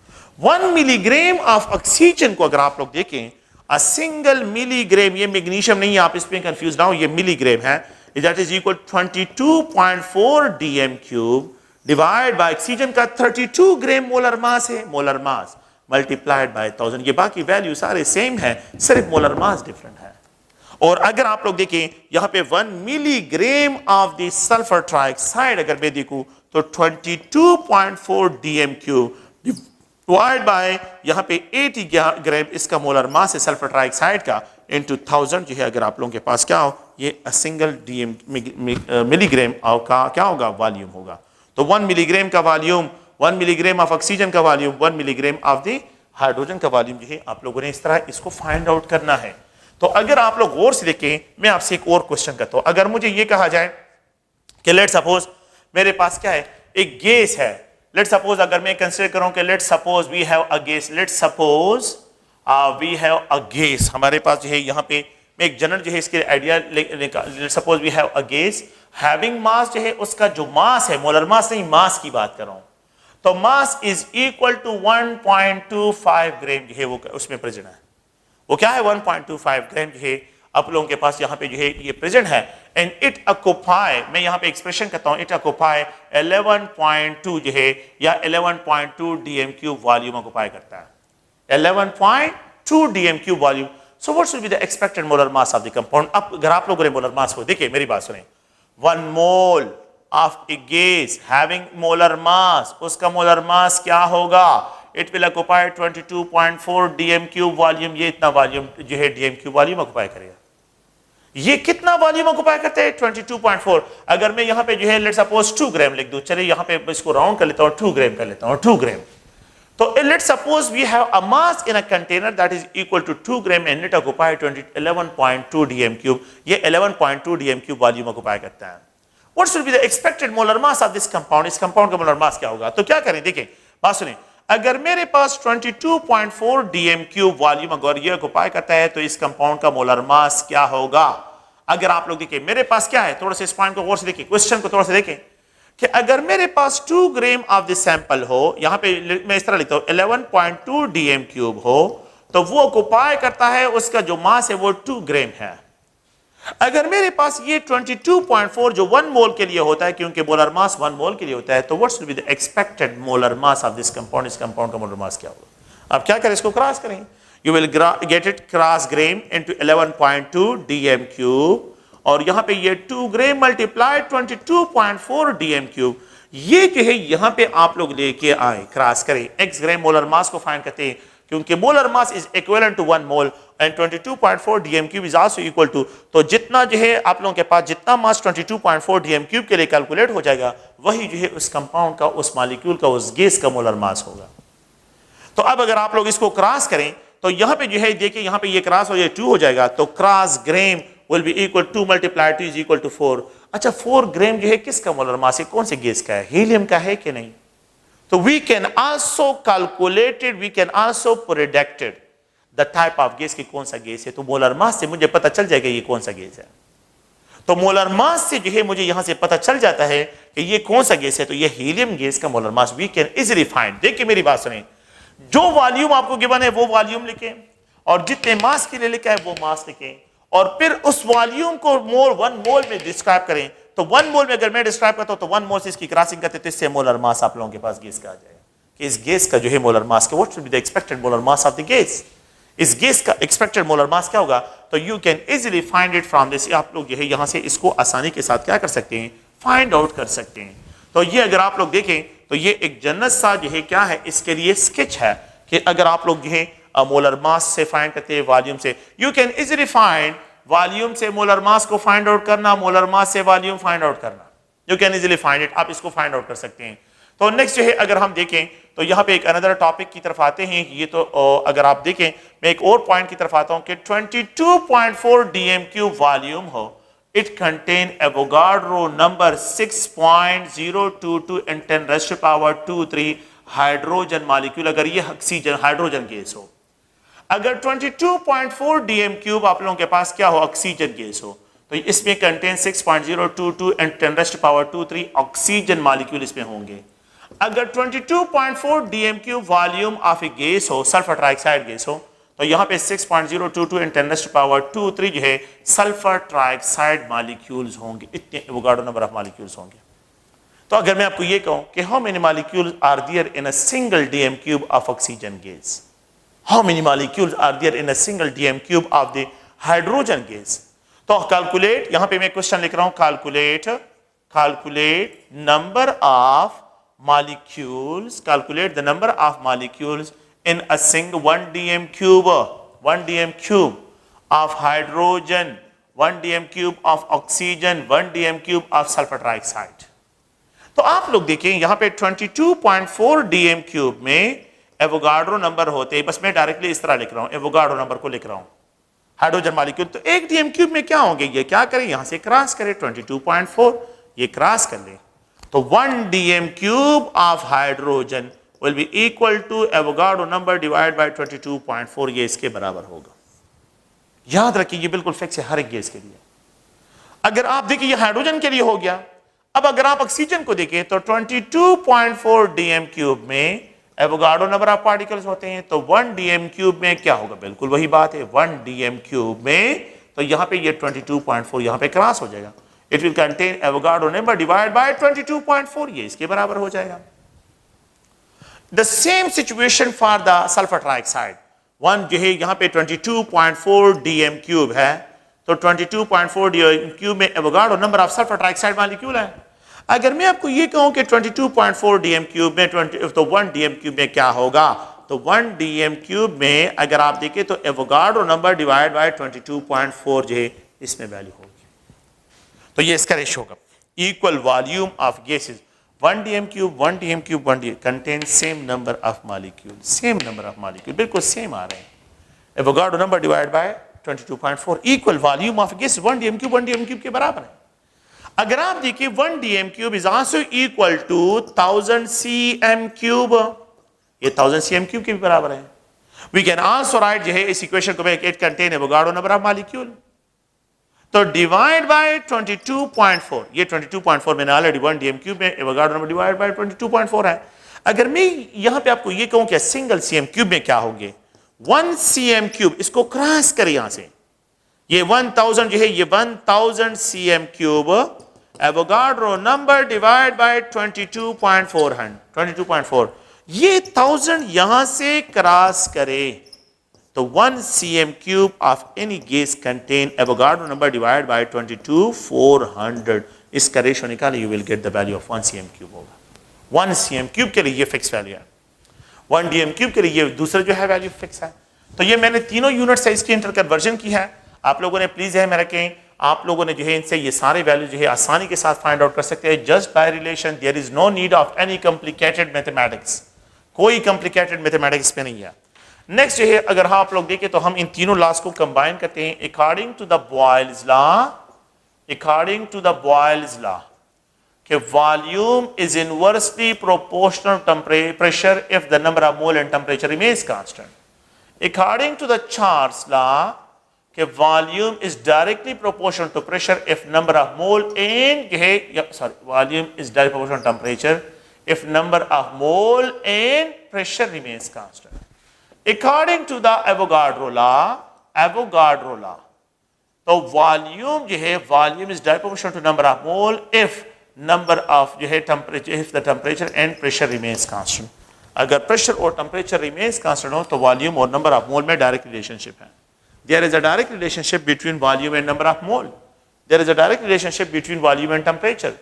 1 मिलीग्राम ऑफ ऑक्सीजन को अगर आप लोग देखें, अ सिंगल मिलीग्राम, ये मैग्नीशियम नहीं है, आप इसमें कंफ्यूज ना हो, ये मिलीग्राम है, that is equal 22.4 DM cube divide by oxygen का 32 ग्राम मोलर मास है, मोलर मास मल्टीप्लाइड बाय 1000, ये बाकी वैल्यू सारे सेम है, सिर्फ मोलर मास डिफरेंट है। और अगर आप लोग देखें यहां पे 1 milligram of the sulphur trioxide अगर मैं देखूं तो 22.4 डीएम क्यूब डिवाइड बाय यहां पे 80 ग्राम इसका मोलर मास है सल्फर ट्राइऑक्साइड का इनटू 1000 जो है, अगर आप लोगों के पास क्या हो, ये सिंगल डीएम मिलीग्राम का क्या होगा, वॉल्यूम होगा। तो 1 मिलीग्राम का वॉल्यूम, 1 मिलीग्राम ऑफ ऑक्सीजन का volume, 1 milligram of the hydrogen का वॉल्यूम जो है, आप लोगों ने इस तरह इसको फाइंड आउट करना है। तो अगर आप लोग गौर से देखें, मैं आपसे एक और क्वेश्चन करता हूं, अगर मुझे ये कहा जाए कि लेट्स सपोज मेरे पास क्या है, एक गैस है, लेट्स सपोज अगर मैं कंसीडर करूं कि let's suppose we have a gas, let's suppose we have a gas, हमारे पास जो है यहाँ पे मैं एक जनरल जो है इसके idea, let's suppose we have a gas having mass, जो है उसका जो मास है, मोलर मास नहीं, मास की बात कर रहा हूं, तो मास इज इक्वल टू 1.25 ग्राम जो है वो उसमें प्रेजेंट है। वो क्या है 1.25 ग्राम जो है आप लोगों के पास यहाँ पे जो है ये प्रेजेंट है। एंड इट ऑक्यूपाई, मैं यहाँ पे एक्सप्रेशन करता हूँ, इट ऑक्यूपाई 11.2 जो है या 11.2 डीएम क्यूब वॉल्यूम ऑक्यूपाई करता है, 11.2 DM cube volume. So what should be the expected molar mass of the compound. अब अगर आप लोगों ने मोलर मास को देखिए, मेरी बात सुने, 1 mole of a gas having molar mass, उसका मोलर मास क्या होगा, it will occupy 22.4 DM cube volume. ये इतना वॉल्यूम जो है डीएम क्यूब वॉल्यूम ऑक्यूपाई करेगा। ये कितना वॉल्यूम ऑक्यूपाई करते हैं 22.4। अगर मैं यहाँ पे जो है लेट्स सपोज 2 ग्राम लिख दूं, चलिए यहाँ पे इसको राउंड कर लेता हूँ, 2 ग्राम कर लेता हूँ, 2 ग्राम। तो let's suppose we have a mass in a container that is equal to 2 gram and it occupy 11.2 DM cube. ये 11.2 डीएम क्यूब वॉल्यूम ऑक्यूपाई करता है। What should be the expected molar mass of this compound. इस कंपाउंड का मोलर मास क्या होगा। तो क्या करें, देखिए बात सुनिए, अगर मेरे पास 22.4 डीएम क्यूब वॉल्यूम अगर ये ऑक्यूपाई करता है तो इस कंपाउंड का मोलर मास क्या होगा। अगर आप लोग देखिए मेरे पास क्या है, थोड़ा सा इस पॉइंट को गौर से देखिए, क्वेश्चन को थोड़ा सा देखें कि अगर मेरे पास 2 ग्राम ऑफ दिस सैंपल हो, यहां पे मैं इस तरह लिखता हूं 11.2 डीएम क्यूब हो, तो वो ऑक्यूपाई करता है, उसका जो मास है वो 2 ग्राम है। अगर मेरे पास ये 22.4 जो 1 मोल के लिए होता है, क्योंकि मोलर मास 1 मोल के लिए होता है, तो what should be the expected molar mass of this compound. इस कंपाउंड का मोलर मास क्या होगा। अब क्या करें, इसको क्रॉस करें, you will get it cross gram into 11.2 DM cube, और यहां पे ये 2 ग्राम मल्टीप्लाई 22.4 डीएम क्यूब। ये जो है यहां पे आप लोग लेके आए, क्रॉस करें, x ग्राम मोलर मास को फाइंड करते हैं, क्योंकि molar mass is equivalent to 1 mole and 22.4 DM cube is also equal to, तो जितना जो है आप लोगों के पास जितना मास 22.4 डीएम क्यूब के लिए कैलकुलेट हो जाएगा, वही जो है उस कंपाउंड का, उस मॉलिक्यूल का, उस गैस का मोलर मास होगा। तो अब अगर आप लोग इसको क्रॉस करें तो यहां पे जो है देखिए, यहां पे ये क्रॉस और ये 2 हो जाएगा, तो cross gram will be equal 2 multiplied 2 is equal to 4। अच्छा 4 ग्राम जो है किसका मोलर मास है, कौन से गैस का है, हीलियम का है कि नहीं। तो we can also calculated, we can also predicted the type of gas की कौन सा गैस है। तो मोलर मास से मुझे पता चल जाएगा ये कौन सा गैस है। तो मोलर मास से जो है मुझे यहां से पता चल जाता है कि ये कौन सा गैस है, तो ये हीलियम गैस का molar mass we can easily find. देखिए मेरी बात सुनिए, जो वॉल्यूम आपको गिवन है वो वॉल्यूम लिखें, और जितने मास के लिए लिखा है वो मास लिखें, और फिर उस वॉल्यूम को मोल 1 मोल में डिस्क्राइब करें। तो 1 मोल में अगर मैं डिस्क्राइब करता हूं तो 1 मोल से इसकी क्रॉसिंग करते तो इससे मोलर मास आप लोगों के पास गैस का आ जाएगा कि इस गैस का जो है मोलर मास का, what should be the expected molar mass of the gas. इस गैस का एक्सपेक्टेड मोलर मास क्या होगा। तो you can easily find it from this. आप लोग जो है यहां से इसको आसानी के साथ क्या कर सकते हैं, फाइंड आउट कर सकते हैं। तो ये अगर आप लोग देखें तो ये एक जन्नत सा जो है क्या है, इसके लिए स्केच है कि अगर आप लोग जो है मोलर मास से फाइंड करते हैं वॉल्यूम से, you can easily find volume से मोलर मास को फाइंड आउट करना, मोलर मास से वॉल्यूम फाइंड आउट करना, you can easily find it. आप इसको फाइंड आउट कर सकते हैं। तो नेक्स्ट जो है अगर हम देखें तो यहाँ पे एक अनदर टॉपिक की तरफ आते हैं। ये तो अगर आप देखें, मैं एक और पॉइंट की तरफ आता हूं कि 22.4 डीएम क्यूब वॉल्यूम हो, it contain Avogadro number 6.022 × 10⁻²³ hydrogen molecule. अगर ये ऑक्सीजन हाइड्रोजन गैस हो, अगर 22.4 डीएम क्यूब आप लोगों के पास क्या हो, ऑक्सीजन गैस हो, तो इसमें कंटेन 6.022 × 10⁻²³ ऑक्सीजन मॉलिक्यूल इसमें होंगे। अगर 22.4 DM cube volume of a gas हो, सल्फर ट्राइऑक्साइड गैस हो, तो यहां पे 6.022 × 10⁻²³ जो है सल्फर ट्राइऑक्साइड मॉलिक्यूल्स होंगे। इतने एवोगाड्रो नंबर ऑफ मॉलिक्यूल्स होंगे। तो अगर मैं आपको ये कहूं कि how many molecules are there in a single DM cube of oxygen gas, how many molecules are there in a single DM cube of the hydrogen gas. तो कैलकुलेट, यहां पे मैं क्वेश्चन लिख रहा हूं, calculate number of molecules, calculate the number of molecules in a single 1 dm cube of hydrogen, 1 dm cube of oxygen, 1 dm cube of sulfur trioxide। तो आप लोग देखें यहां पे 22.4 dm cube में एवोगाड्रो नंबर होते हैं, बस मैं डायरेक्टली इस तरह लिख रहा हूं, एवोगाड्रो नंबर को लिख रहा हूं, हाइड्रोजन मॉलिक्यूल। तो 1 dm cube में क्या होंगे, ये क्या करें, यहां से क्रॉस करें 22.4, ये क्रॉस कर ले, तो 1 dm cube of hydrogen will be equal to Avogadro number divide by 22.4, ये इसके बराबर होगा। याद रखिए ये बिल्कुल फिक्स है हर एक गैस के लिए। अगर आप देखिए ये हाइड्रोजन के लिए हो गया। अब अगर आप ऑक्सीजन को देखें तो 22.4 dm क्यूब में एवोगाड्रो नंबर ऑफ पार्टिकल्स होते हैं, तो 1 dm क्यूब में क्या होगा, बिल्कुल वही बात है 1 dm क्यूब में, तो यहां पे ये 22.4 यहां पे क्रॉस हो जाएगा। It will contain Avogadro number divide by 22.4, ये इसके बराबर हो जाएगा। The same situation for the sulphur trioxide, one जो है यहां पे 22.4 dm क्यूब है, तो 22.4 dm क्यूब में Avogadro number of sulphur trioxide molecule है। अगर मैं आपको ये कहूं कि 22.4 dm क्यूब में 20, तो 1 dm क्यूब में क्या होगा, तो 1 dm क्यूब में अगर आप देखें तो एवोगाड्रो नंबर डिवाइड बाय 22.4 जो है इसमें वैल्यू होगी। तो ये इसका रेशियो होगा। Equal volume of gases 1 dm cube 1 dm cube 1 dm contain same number of molecule, same number of molecule बिल्कुल सेम आ रहे हैं। Avogadro number divide by 22.4 equal volume of gas 1 dm cube के बराबर है। अगर आप देखिए 1 dm cube is also equal to 1000 cm cube, ये 1000 cm क्यूब के भी बराबर है। वी कैन आल्सो राइट जो है इस इक्वेशन को it contain Avogadro number of molecule, तो डिवाइड बाय 22.4, ये 22.4 मैंने ऑलरेडी 1 dm क्यूब में एवोगाड्रो नंबर डिवाइड बाय 22.4 है। अगर मैं यहां पे आपको ये कहूं कि सिंगल cm क्यूब में क्या होंगे, 1 cm क्यूब, इसको क्रॉस करें यहां से, ये 1000 जो है ये 1000 cm cube Avogadro number divide by 22.4, ये 1000 यहां से क्रॉस करे तो 1 cm cube of any gas contain Avogadro number divide bye 22,400, इसका रेशियो निकाले you will get the value of 1 cm cube होगा। 1 cm क्यूब के लिए ये फिक्स वैल्यू है, 1 dm क्यूब के लिए ये दूसरा जो है वैल्यू फिक्स है। तो ये मैंने तीनों यूनिट साइज की इंटर कन्वर्जन की है। आप लोगों ने प्लीज है मेरा कहें, आप लोगों ने जो है इनसे ये सारे वैल्यू जो है आसानी के साथ फाइंड आउट कर सकते हैं just by relation. There is no need of any complicated mathematics, कोई कॉम्प्लिकेटेड मैथमेटिक्स पे नहीं है। नेक्स्ट जो है अगर हाँ आप लोग देखें तो हम इन तीनों लॉस को कंबाइन करते हैं according to the Boyle's law कि volume is inversely proportional pressure if the number of mole and temperature remains constant. According to the Charles law कि volume is directly proportional to pressure if number of mole and volume is directly proportional to temperature if number of mole and pressure remains constant. According to the Avogadro law तो वॉल्यूम जो है volume is directly proportional to number of mole if number of जो है temperature if the temperature and pressure remains constant. अगर प्रेशर और टेम्परेचर रिमेन्स कांस्टेंट हो तो वॉल्यूम और नंबर ऑफ मोल में डायरेक्ट रिलेशनशिप है। There is a direct relationship between volume and number of mole. There is a direct relationship between volume and temperature.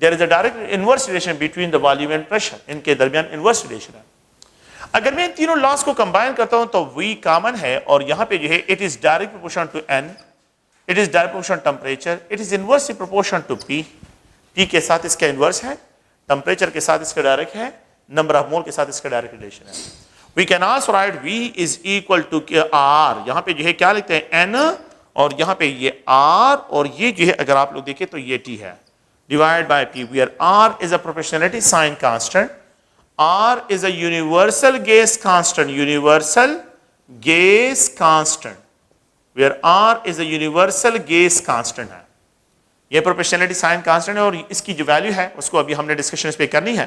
There is a direct inverse relation between the volume and pressure. इनके दरमियान inverse relation है। अगर मैं इन तीनों लॉस को कंबाइन करता हूं तो V कॉमन है और यहां पे जो है it is direct proportional to N, it is direct proportional to temperature, it is inversely proportional to P. P के साथ इसका इनवर्स है, टेम्परेचर के साथ इसका डायरेक्ट है, नंबर ऑफ मोल के साथ इसका डायरेक्ट रिलेशन है। We can also write V is equal to R, यहां पे जो है क्या लिखते हैं N और यहां पे ये R और ये जो है अगर आप लोग देखें तो ये T है divide bye P where R is a proportionality sign constant, R is a universal gas constant where R is a universal gas constant है। ये प्रोपोर्शनलिटी साइन कांस्टेंट है और इसकी जो वैल्यू है उसको अभी हमने डिस्कशन इस पे करनी है।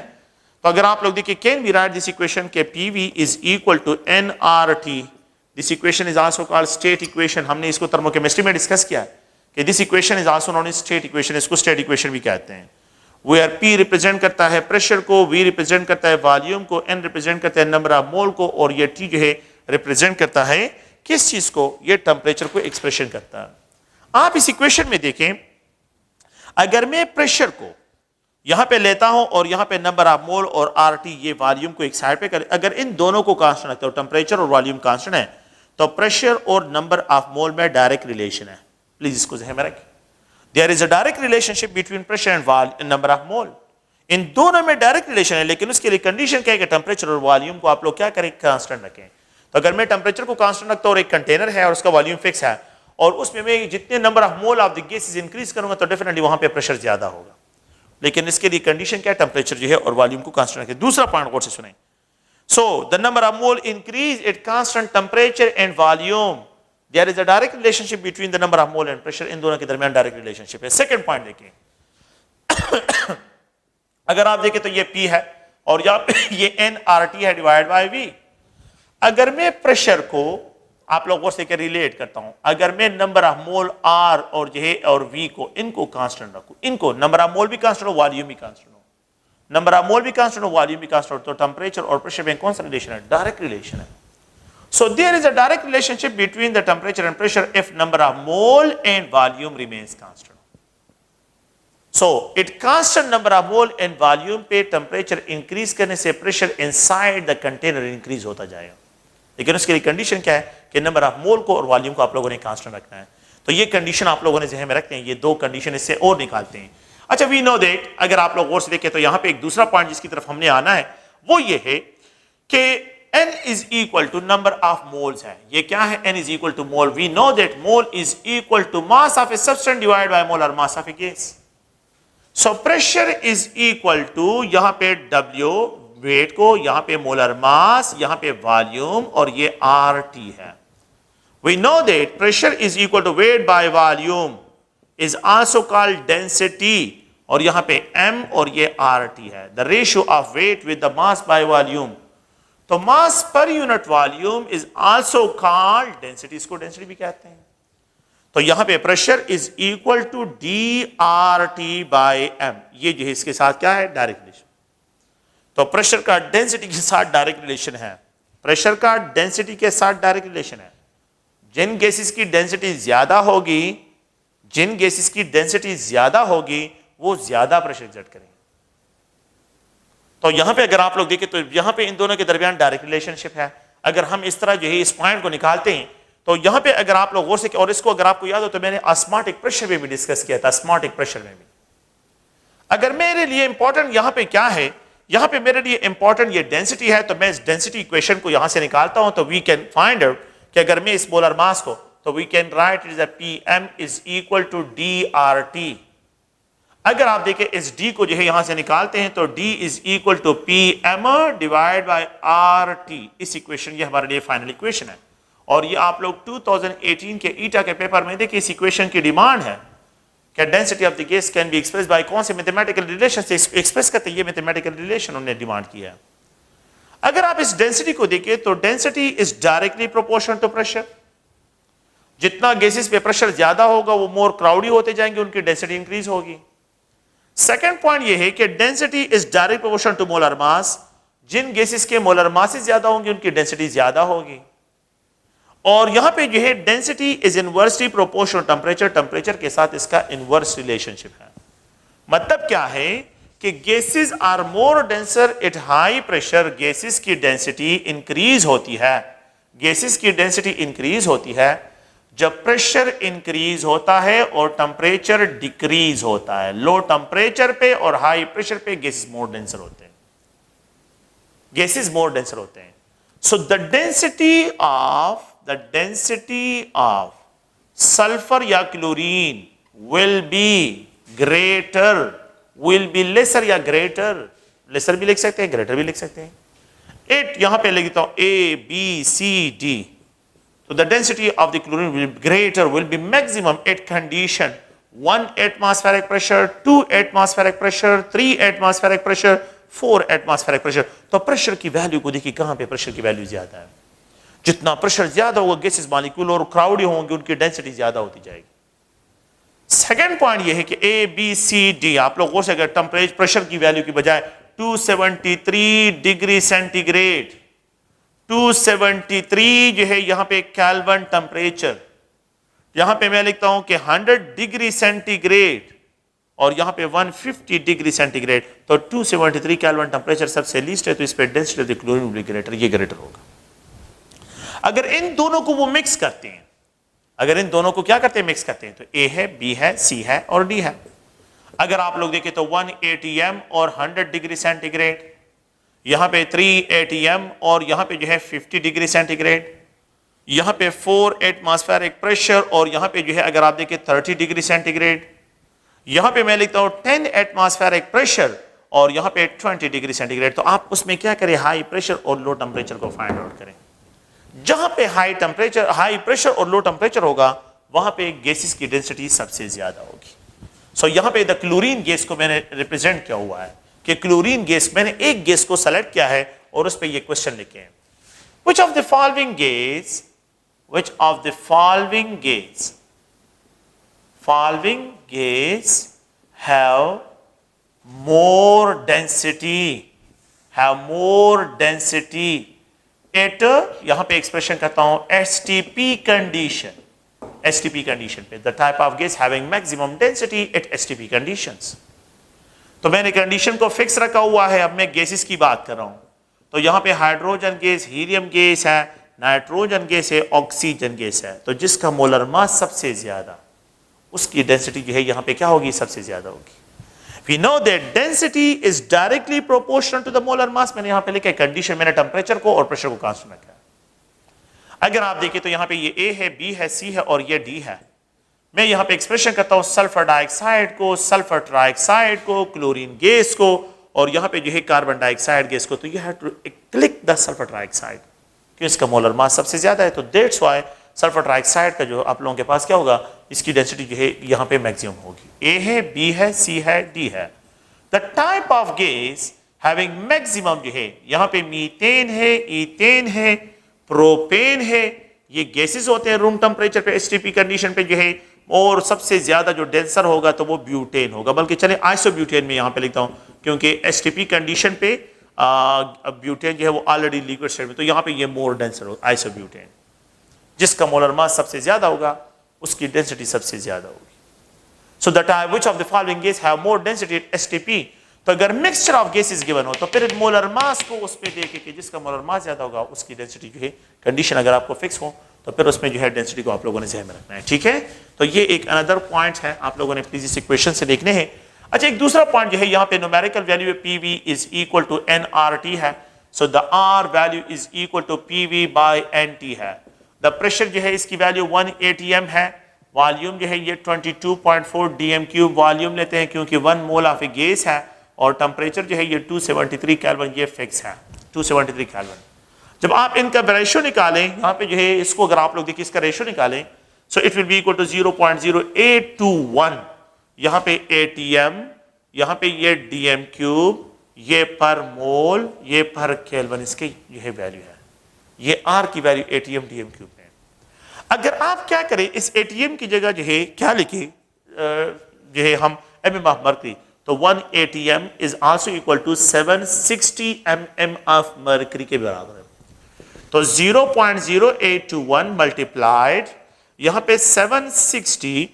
तो अगर आप लोग देखिए can we write this equation के PV is equal to nRT, this equation is also called state equation. हमने इसको थर्मोकेमिस्ट्री में डिस्कस किया है कि this equation is also known as state equation, इसको स्टेट इक्वेशन भी कहते हैं। वेयर P रिप्रेजेंट करता है प्रेशर को, V रिप्रेजेंट करता है वॉल्यूम को, N रिप्रेजेंट करता है नंबर ऑफ मोल को और ये T जो है रिप्रेजेंट करता है किस चीज को, ये टेम्परेचर को एक्सप्रेशन करता है। आप इस इक्वेशन में देखें अगर मैं प्रेशर को यहां पे लेता हूं और यहां पे नंबर ऑफ मोल और RT ये वॉल्यूम को एक साइड पे कर, अगर इन दोनों को कांस्टेंट रखते हो टेम्परेचर और वॉल्यूम कांस्टेंट है तो प्रेशर और नंबर ऑफ मोल में डायरेक्ट रिलेशन है। प्लीज इसको ध्यान में रखें, there is a direct relationship between pressure and number of mole. इन दोनों में डायरेक्ट रिलेशन है लेकिन उसके लिए कंडीशन क्या है कि टेम्परेचर और वॉल्यूम को आप लोग क्या करें कांस्टेंट रखें। तो अगर मैं टेम्परेचर को कांस्टेंट रखता हूं और एक कंटेनर है और उसका वॉल्यूम फिक्स है और उसमें मैं जितने number of mole of the gases increase करूंगा तो डेफिनेटली वहां पे प्रेशर ज्यादा होगा। लेकिन इसके लिए कंडीशन क्या है, टेम्परेचर जो है और वॉल्यूम को कांस्टेंट रखें। दूसरा पॉइंट गौर से सुने, so the number of mole increase at constant temperature and volume, there is a direct relationship between the number of mole and pressure, इन दोनों के दरमियान डायरेक्ट रिलेशनशिप है। सेकंड पॉइंट देखिए, अगर आप देखें तो ये P है और यहाँ पे ये nRT है डिवाइड बाय V। अगर मैं प्रेशर को आप लोगों से क्या रिलेट करता हूं, अगर मैं नंबर ऑफ मोल R और J और V को इनको कांस्टेंट रखूं, इनको नंबर ऑफ मोल भी कांस्टेंट हो, वॉल्यूम भी कांस्टेंट हो, नंबर ऑफ मोल भी कांस्टेंट हो, वॉल्यूम भी कांस्टेंट हो, तो टेम्परेचर और प्रेशर में कौन सा रिलेशन है, डायरेक्ट रिलेशन है। So there is a direct relationship between the temperature and pressure if number of mole and volume remains constant. So it constant number of mole and volume पे टेम्परेचर इंक्रीज करने से pressure inside the container increase होता जाएगा, लेकिन उसके लिए कंडीशन क्या है कि नंबर ऑफ मोल को और वॉल्यूम को आप लोगों ने कांस्टेंट रखना है। तो ये कंडीशन आप लोगों ने ज़हन में रखते हैं, ये दो कंडीशन इससे और निकालते हैं। अच्छा, वी नो दैट, अगर आप लोग और से देखें तो यहां पे एक दूसरा पॉइंट जिसकी तरफ हमने आना है वो ये है कि n is equal to number of moles है। ये क्या है, n is equal to mole. We know that mole is equal to mass of a substance divide by molar mass of a gas. So pressure is equal to यहां पे W वेट को, यहां पे मोलर मास, यहां पे वॉल्यूम और ये RT है। We know that pressure is equal to weight by volume is also called density, और यहां पे M और ये RT है, the ratio of weight with the mass by volume. तो mass per unit volume is also called density, इसको डेंसिटी भी कहते हैं। तो यहां पे pressure is equal to DRT by M, ये जो है इसके साथ क्या है, डायरेक्ट रिलेशन। तो प्रेशर का डेंसिटी के साथ डायरेक्ट रिलेशन है, प्रेशर का डेंसिटी के साथ डायरेक्ट रिलेशन है। जिन गैसेस की डेंसिटी ज्यादा होगी, जिन गैसेस की डेंसिटी ज्यादा होगी वो ज्यादा प्रेशर एक्सर्ट करेंगे। तो यहां पे अगर आप लोग देखें तो यहां पे इन दोनों के दरमियान डायरेक्ट रिलेशनशिप है। अगर हम इस तरह जो है इस पॉइंट को निकालते हैं तो यहां पे अगर आप लोग गौर से, और इसको अगर आपको याद हो तो मैंने ऑस्मोटिक प्रेशर में भी डिस्कस किया था, ऑस्मोटिक प्रेशर में भी। अगर मेरे लिए इंपॉर्टेंट यहां पे क्या है, यहां पे मेरे लिए इंपॉर्टेंट ये डेंसिटी है, तो मैं इस डेंसिटी इक्वेशन को यहां से निकालता हूं तो वी कैन फाइंड आउट कि अगर मैं इस मोलर मास को, तो we can write it as PM is equal to DRT। अगर आप देखें इस D को जो है यहां से निकालते हैं तो D is equal to PM divide by RT। इस इक्वेशन, ये हमारे लिए फाइनल इक्वेशन है, और ये आप लोग 2018 के ईटा के पेपर में देखिए इस इक्वेशन की डिमांड है कि density of the gas can be express bye कौन से मैथमेटिकल रिलेशन से एक्सप्रेस करते हैं, ये मैथमेटिकल रिलेशन उन्होंने डिमांड किया है। अगर आप इस डेंसिटी को देखें तो density is directly proportional to pressure. जितना गैसेस पे प्रेशर ज्यादा होगा वो मोर क्राउडी होते जाएंगे, उनकी डेंसिटी इंक्रीज होगी। सेकंड पॉइंट ये है कि density is direct proportional to molar mass. जिन गैसेस के मोलर मासेस ज्यादा होंगे उनकी डेंसिटी ज्यादा होगी, और यहां पे जो है density is inversely proportional temperature, temperature के साथ इसका इनवर्स रिलेशनशिप है। मतलब क्या है कि gases are more denser at high pressure, gases की डेंसिटी इंक्रीज होती है, गैसेस की डेंसिटी इंक्रीज होती है जब प्रेशर इंक्रीज होता है और टेम्परेचर डिक्रीज होता है। लो टेम्परेचर पे और हाई प्रेशर पे गैसेस मोर डेंसर होते हैं, गैसेस मोर डेंसर होते हैं। So the density of sulphur या chlorine will be greater, will be lesser या ग्रेटर, लेसर भी लिख सकते हैं, ग्रेटर भी लिख सकते हैं। 8 यहां पे लिखता हूं ABCD। So the density of the chlorine will be greater, will be maximum at condition 1 atmospheric pressure, 2 atmospheric pressure, 3 atmospheric pressure, 4 atmospheric pressure। तो प्रेशर की वैल्यू को देखिए कहां पे प्रेशर की वैल्यू ज्यादा है। जितना प्रेशर ज्यादा होगा गैसेस मॉलिक्यूल और क्राउडी होंगे उनकी डेंसिटी ज्यादा होती जाएगी। सेकंड पॉइंट ये है कि ABCD आप लोग हो सके टेम्परेचर प्रेशर की वैल्यू की बजाय 273 डिग्री सेंटीग्रेड, 273 जो है यहां पे केल्विन टेम्परेचर, यहां पे मैं लिखता हूं कि 100 डिग्री सेंटीग्रेड और यहां पे 150 डिग्री सेंटीग्रेड। तो 273 केल्विन टेम्परेचर सबसे लीस्ट है, तो इस पे density of the chlorine will be greater, ये ग्रेटर होगा। अगर इन दोनों को वो मिक्स करते हैं, अगर इन दोनों को क्या करते हैं, मिक्स करते हैं, तो A है, B है, C है और D है। अगर आप लोग देखें तो 1 ATM और 100 डिग्री सेंटीग्रेड, यहां पे 3 ATM और यहां पे जो है 50 डिग्री सेंटीग्रेड, यहां पे 4 एटमॉस्फेरिक प्रेशर और यहां पे जो है अगर आप देखें 30 डिग्री सेंटीग्रेड, यहां पे मैं लिखता हूं 10 एटमॉस्फेरिक प्रेशर और यहां पे 20 डिग्री सेंटीग्रेड। तो आप उसमें क्या करें, हाई प्रेशर और लो टेम्परेचर को फाइंड आउट करें। जहां पे हाई टेम्परेचर, हाई प्रेशर और लो टेम्परेचर होगा वहां पे गैसेस की डेंसिटी सबसे ज्यादा होगी। सो यहां पे द क्लोरीन गैस को मैंने रिप्रेजेंट किया हुआ है कि क्लोरीन गैस, मैंने एक गैस को सेलेक्ट किया है और उस पे ये क्वेश्चन लिखे हैं, which of the following gas have more density at, यहां पे एक्सप्रेशन करता हूं STP कंडीशन पे, the type of gas having maximum density at STP conditions। तो मैंने कंडीशन को फिक्स रखा हुआ है। अब मैं गैसेस की बात कर रहा हूं, तो यहां पे हाइड्रोजन गैस, हीलियम गैस है, नाइट्रोजन गैस है, ऑक्सीजन गैस है। तो जिसका मोलर मास सबसे ज्यादा, उसकी डेंसिटी जो है यहां पे क्या होगी, सबसे ज्यादा होगी। We know that density is directly proportional to the molar mass। मैंने यहां पे लिखा है कंडीशन, मैंने टेम्परेचर को और प्रेशर को कांस्टेंट रखा है। अगर आप देखिए तो यहां पे ये A है, B है, C है और ये D है। मैं यहां पे एक्सप्रेशन करता हूं सल्फर डाइऑक्साइड को, सल्फर ट्राइऑक्साइड को, क्लोरीन गैस को और यहां पे जो है कार्बन डाइऑक्साइड गैस को। तो you have to click the sulphur trioxide क्योंकि इसका मोलर मास सबसे ज्यादा है। तो दैट्स व्हाई सल्फर ट्राइऑक्साइड का जो आप लोगों के पास क्या होगा, इसकी डेंसिटी जो है यहां पे मैक्सिमम होगी। ए है, बी है, सी है, डी है। The type of gas having maximum जो है यहां पे मीथेन है, ईथेन है, प्रोपेन है। ये गैसेस होते हैं रूम टेम्परेचर पे, एसटीपी कंडीशन पे जो है, और सबसे ज्यादा जो डेंसर होगा तो वो ब्यूटेन होगा। बल्कि चले आइसोब्यूटेन में यहां पे लिखता हूं क्योंकि एसटीपी कंडीशन पे ब्यूटेन जो है वो ऑलरेडी लिक्विड स्टेट में, तो यहां पे ये मोर डेंसर होगा आइसोब्यूटेन। जिसका मोलर मास सबसे ज्यादा होगा उसकी डेंसिटी सबसे ज्यादा होगी। So that which of the following gas have more density at STP. तो अगर मिक्सचर ऑफ गैसेस गिवन हो तो फिर मोलर मास को उस पे देखे कि जिसका मोलर मास ज्यादा होगा उसकी डेंसिटी जो है, कंडीशन अगर आपको फिक्स हो तो फिर उसमें जो है डेंसिटी को आप लोगों ने ध्यान में रखना है। ठीक है, तो ये एक अनदर पॉइंट है, आप लोगों ने प्लीज इस इक्वेशन से देखने हैं। अच्छा, एक दूसरा पॉइंट जो है यहाँ पे numerical value PV is equal to NRT है। So the R value is equal to PV by NT है। द प्रेशर जो है इसकी वैल्यू 1 atm है। वॉल्यूम जो है ये 22.4 dm क्यूब वॉल्यूम लेते हैं क्योंकि 1 मोल ऑफ ए गैस है। और टेम्परेचर जो है ये 273 केल्विन, ये फिक्स है 273 केल्विन। जब आप इनका रेशियो निकालें, यहाँ पे जो है इसको अगर आप लोग देखिए इसका रेशियो निकालें, so it will be equal to 0.0821। यहाँ पे atm, यहाँ पे ये dm क्यूब, ये पर मोल, ये पर केल्विन, इसके ये वैल्यू है। ये R की वैल्यू atm dm क्यूब है। अगर आप क्या करें, इस atm की जगह जो है क्या लिखे, जो है हम mm ऑफ मर्करी, तो 1 atm is also equal to 760 mm of mercury के बराबर है। तो 0.0821 मल्टीप्लाइड यहां पे 760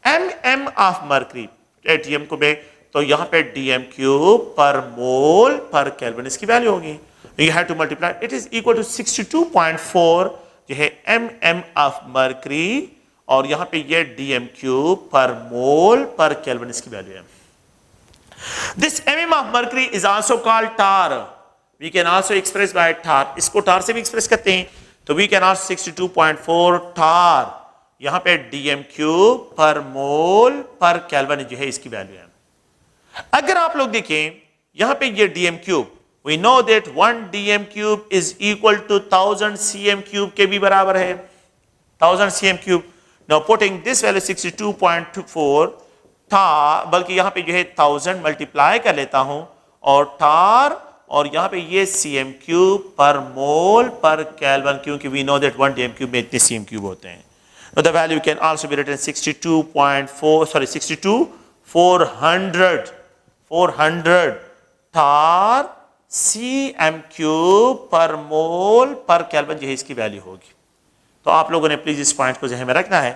mm ऑफ मर्करी atm को में, तो यहां पे dm क्यूब पर मोल पर केल्विन इसकी वैल्यू होगी। You have to multiply, it is equal to 62.4 जो है mm ऑफ मर्करी और यहां पे ये dm क्यूब पर मोल पर केल्विन इसकी वैल्यू है। This mm of mercury is also called tar. We can also express by tar. इसको tar से भी एक्सप्रेस करते हैं, तो we can also 62.4 tar। यहां पे dm क्यूब पर मोल पर केल्विन जो है इसकी वैल्यू है। अगर आप लोग देखें यहां पे ये dm cube, we know that 1 dm cube is equal to 1000 cm cube के भी बराबर है, 1000 cm cube। Now putting this value 62.4 tar, बल्कि यहाँ पे जो है 1000 मल्टीप्लाई कर लेता हूं और tar और यहाँ पे ये cm cube पर मोल पर केल्विन, क्योंकि we know that 1 dm cube में इतने cm cube होते हैं। Now the value can also be written 400 tar cm cube पर मोल पर केल्विन जो है इसकी वैल्यू होगी। तो आप लोगों ने प्लीज इस पॉइंट को ध्यान में रखना है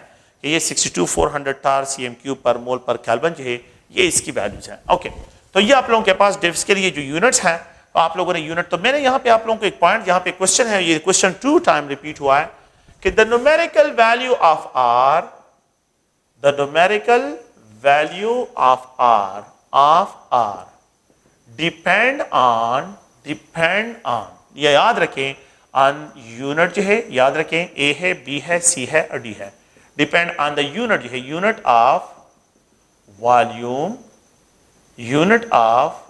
कि ये 62400 टार cm क्यूब पर मोल पर केल्विन जो है ये इसकी वैल्यूज है। ओके, तो ये आप लोगों के पास डिफ्स के लिए जो यूनिट्स हैं, तो आप लोगों ने यूनिट, तो मैंने यहाँ पे आप लोगों को एक पॉइंट, यहाँ पे क्वेश्चन है, ये क्वेश्चन 2 टाइम रिपीट हुआ है कि the numerical value of R, the numerical value of R depend on, ये याद रखें, ऑन यूनिट जो है, याद रखें A है, B है, C है और D है। डिपेंड ऑन द यूनिट जो है, unit of volume, unit of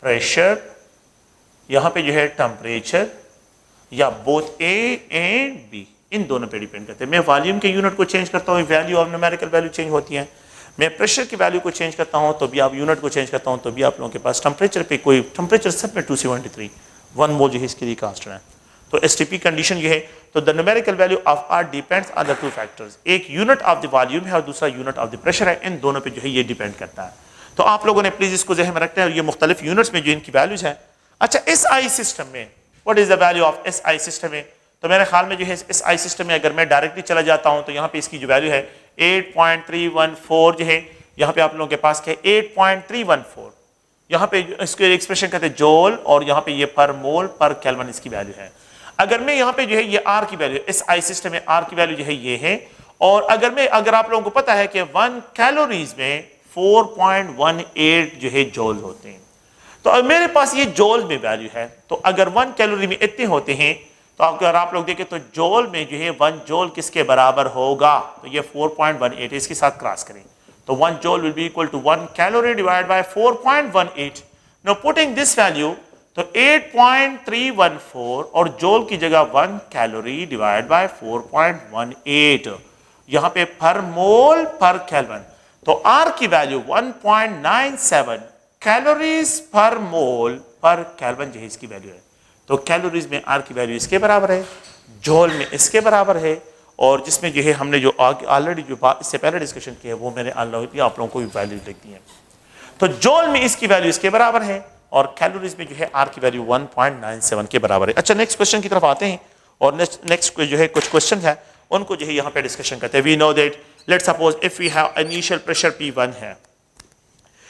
pressure, यहां पे जो है टेम्परेचर, या बोथ ए एंड बी, इन दोनों पे डिपेंड करते हैं। मैं वॉल्यूम के यूनिट को चेंज करता हूँ, value of numerical value change होती है। मैं प्रेशर की वैल्यू को चेंज करता हूँ तो भी आप यूनिट को चेंज करता हूँ तो भी आप लोगों के पास टेम्परेचर पे कोई टेम्परेचर सब में 273 1 मोल जो है इसके लिए कांस्टेंट है। तो एसटीपी कंडीशन ये है। तो the numerical value of R depends on the two factors, एक यूनिट ऑफ द वॉल्यूम है और दूसरा यूनिट ऑफ द प्रेशर है, इन दोनों पे जो है ये डिपेंड करता है। तो आप लोगों ने प्लीज इसको ज़हन में रखना है, ये मुख्तलिफ यूनिट्स में जो इनकी वैल्यूज है। अच्छा, SI सिस्टम में what is the value of SI system में? तो मेरे ख्याल में जो है SI सिस्टम में अगर मैं डायरेक्टली चला जाता हूं तो यहाँ पे इसकी जो वैल्यू है 8.314 जो है, यहाँ पे आप लोगों के पास क्या है 8.314, यहाँ पे इसको एक्सप्रेशन कहते हैं जोल, और यहाँ पे ये पर मोल पर केल्विन इसकी वैल्यू है। अगर मैं यहाँ पे जो है ये R की वैल्यू, SI सिस्टम में R की वैल्यू जो है ये है, और अगर आप लोगों को पता है कि 1 कैलोरीज में 4.18 जो है जोल होते हैं, तो अब मेरे पास ये जोल में वैल्यू है। तो अगर 1 कैलोरी में इतने होते हैं तो अगर आप लोग देखें तो जोल में जो है 1 जोल किसके बराबर होगा? तो ये 4.18, इसके साथ क्रॉस करें तो 1 joule will be equal to 1 calorie divided by 4.18. Now putting this value, तो 8.314 और जोल की जगह 1 कैलोरी डिवाइड बाय 4.18, यहाँ पे पर मोल पर केल्विन। तो R की वैल्यू 1.97 कैलोरीज पर मोल पर केल्विन जो है इसकी वैल्यू है। तो कैलोरीज में R की वैल्यू इसके बराबर है, जोल में इसके बराबर है, और जिसमें जो है हमने जो ऑलरेडी जो इससे पहले डिस्कशन किया है वो मैंने ऑलरेडी आप लोगों को भी वैल्यू लिख दी है। तो जोल में इसकी वैल्यू इसके बराबर है और कैलोरीज में जो है R की वैल्यू 1.97 के बराबर है। अच्छा, नेक्स्ट क्वेश्चन की तरफ आते हैं और नेक्स्ट जो है कुछ क्वेश्चन है उनको जो है यहाँ पे डिस्कशन करते हैं। We know that let's suppose if we have initial pressure P1 है,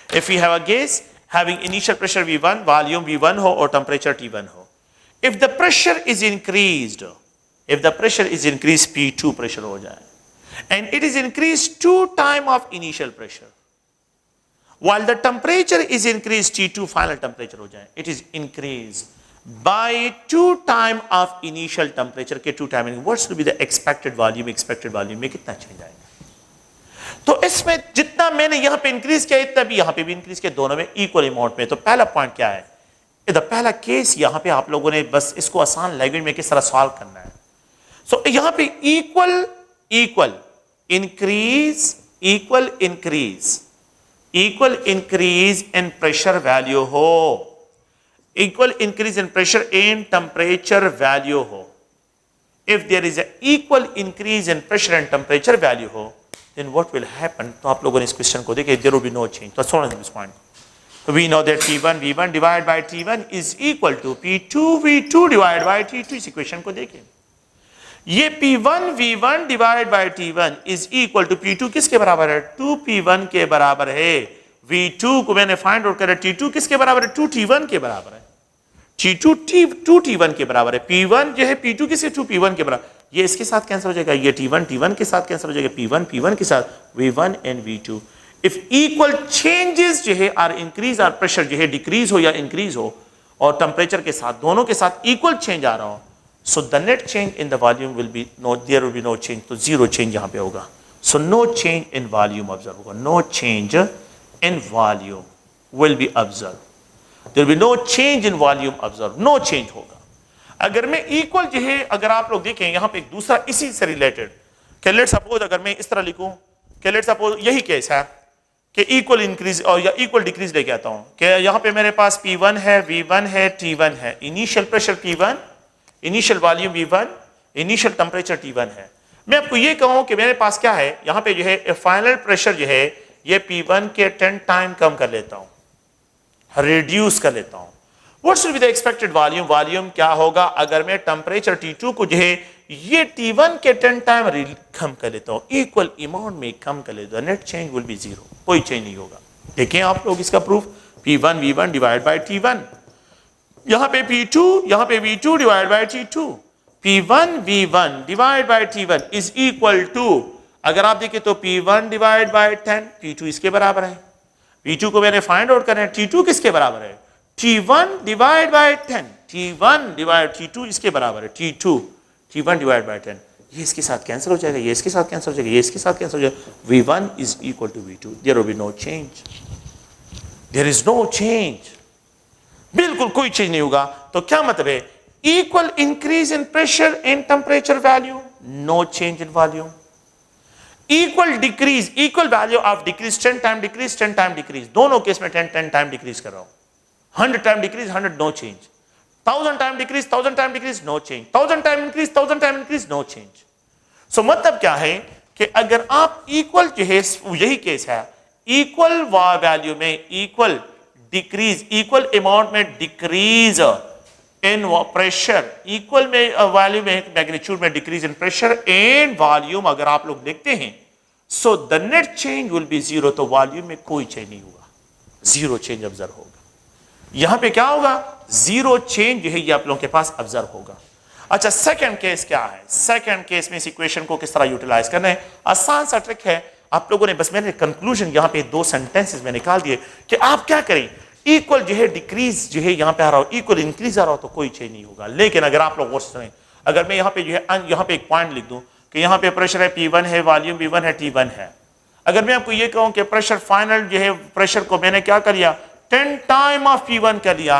if we have a gas having initial pressure V1, volume V1 हो और टेम्परेचर T1 हो। If the pressure is increased, if the pressure is increased, P2 pressure हो जाए, and it is increased 2 times of initial pressure, while the temperature is increased, T2 final temperature हो जाए, it is increased by 2 times of initial temperature के 2 times, what should be the expected volume? expected volume में कितना चेंज आएगा? तो इसमें जितना मैंने यहाँ पे इंक्रीज किया इतना भी यहाँ पे भी इंक्रीज किया, दोनों में इक्वल अमाउंट में। तो पहला पॉइंट क्या है? पहला केस यहाँ पे आप लोगों ने बस इसको आसान लैंग्वेज में किस तरह सॉल्व करना है। सो यहाँ पे equal increase in pressure value हो, equal increase in pressure in temperature value हो। If there is equal increase in pressure and temperature value हो, देन व्हाट विल हैपन? तो आप लोगों ने इस क्वेश्चन को देखे, there will be no change. तो सुनो this point. So we know that P1 V1 divided by T1 is equal to P2 V2 divided by T2। इस इक्वेशन को देखें, ये P1 V1 divided by T1 is equal to P2 किसके बराबर है? 2P1 के बराबर है। V2 को मैंने फाइंड आउट करा, T2 किसके बराबर है? 2T1 के बराबर है। T2 2T1 के बराबर है। P1 जो है P2 किसके 2P1 के बराबर, ये इसके साथ कैंसिल हो जाएगा, ये T1 T1 के साथ कैंसिल हो जाएगा, P1 P1 के साथ V1 and V2। If equal changes जो है आर इंक्रीज आर प्रेशर जो है डिक्रीज हो या इंक्रीज हो और टेम्परेचर के साथ दोनों के साथ इक्वल चेंज आ रहा हो, so the net change in the volume will be no, there will be no change. तो जीरो चेंज यहां पे होगा। So no change in volume observe होगा, no change in volume will be observe, there will be no change in volume observe, no change होगा। अगर मैं इक्वल जो है, अगर आप लोग देखें यहां पे एक दूसरा इसी से रिलेटेड, लेट्स सपोज अगर मैं इस तरह लिखूं कि लेट्स सपोज यही केस है कि इक्वल इंक्रीज और या इक्वल डिक्रीज लेके आता हूं कि यहां पे मेरे पास P1 है, V1 है, T1 है, initial pressure P1, initial volume V1, initial temperature T1 है। मैं आपको ये कहूं कि मेरे पास क्या है, यहां पे जो है फाइनल प्रेशर जो है ये P1 के 10 टाइम कम कर लेता हूं, रिड्यूस कर लेता हूं। What should be the expected volume? Volume क्या होगा अगर मैं टेम्परेचर T2 को जो है ये T1 के 10 टाइम कम कर लेता हूं, इक्वल अमाउंट में कम कर लेता हूं, net change will be zero, कोई चेंज नहीं होगा। देखें आप लोग इसका proof, P1 V1 divide by T1, यहां पे P2, यहां पे V2 divide by T2, P1 V1 divide by T1 is equal to, अगर आप देखें तो P1 डिवाइड बाय 10, P2 इसके बराबर है। P2 को मैंने फाइंड आउट करना है, T2 किसके बराबर है? T1 divide by 10, T1 divide T2 इसके बराबर है, T1 डिवाइड बाय 10, ये इसके साथ कैंसिल हो जाएगा, ये इसके साथ कैंसिल हो जाएगा, ये इसके साथ कैंसिल हो जाएगा। V1 is equal to V2, there will be no change, there is no change, बिल्कुल कोई चेंज नहीं होगा। तो क्या मतलब है, equal increase in pressure in temperature value, no change in volume. Equal decrease, equal value of decrease, 10 time decrease 10 time decrease, दोनों केस में 10 टाइम डिक्रीज कर रहा हूं। 100 time decrease 100, no change. 1000 time decrease 1000 time decrease, no change. 1000 time increase 1000 time increase, no change. So मतलब क्या है कि अगर आप इक्वल जो है, यही केस है, इक्वल वैल्यू में इक्वल डिक्रीज, इक्वल अमाउंट में डिक्रीज इन प्रेशर, इक्वल में वैल्यू में मैग्नीट्यूड में decrease in pressure and volume अगर आप लोग देखते हैं, so the net change will be zero. तो वॉल्यूम में कोई चेंज नहीं होगा, जीरो चेंज ऑब्जर्व होगा। यहां पे क्या होगा, जीरो चेंज जो है ये आप लोगों के पास ऑब्जर्व होगा। अच्छा, सेकंड केस क्या है, सेकंड केस में इस इक्वेशन को किस तरह यूटिलाइज करना है, आसान सा ट्रिक है। आप लोगों ने बस मैंने कंक्लूजन यहां पे 2 सेंटेंसेस में निकाल दिए कि आप क्या करें, इक्वल जो है डिक्रीज जो है यहां पे आ रहा हो, इक्वल इंक्रीज आ रहा हो तो कोई चेंज नहीं होगा। लेकिन अगर आप लोग गौर से सुनें, अगर मैं यहां पे जो है यहां पे एक पॉइंट लिख दूं कि यहां पे प्रेशर है P1 है, वॉल्यूम V1 है, T1 है। अगर मैं आपको ये कहूं कि प्रेशर फाइनल जो है प्रेशर को मैंने क्या कर लिया, 10 टाइम ऑफ P1 कर लिया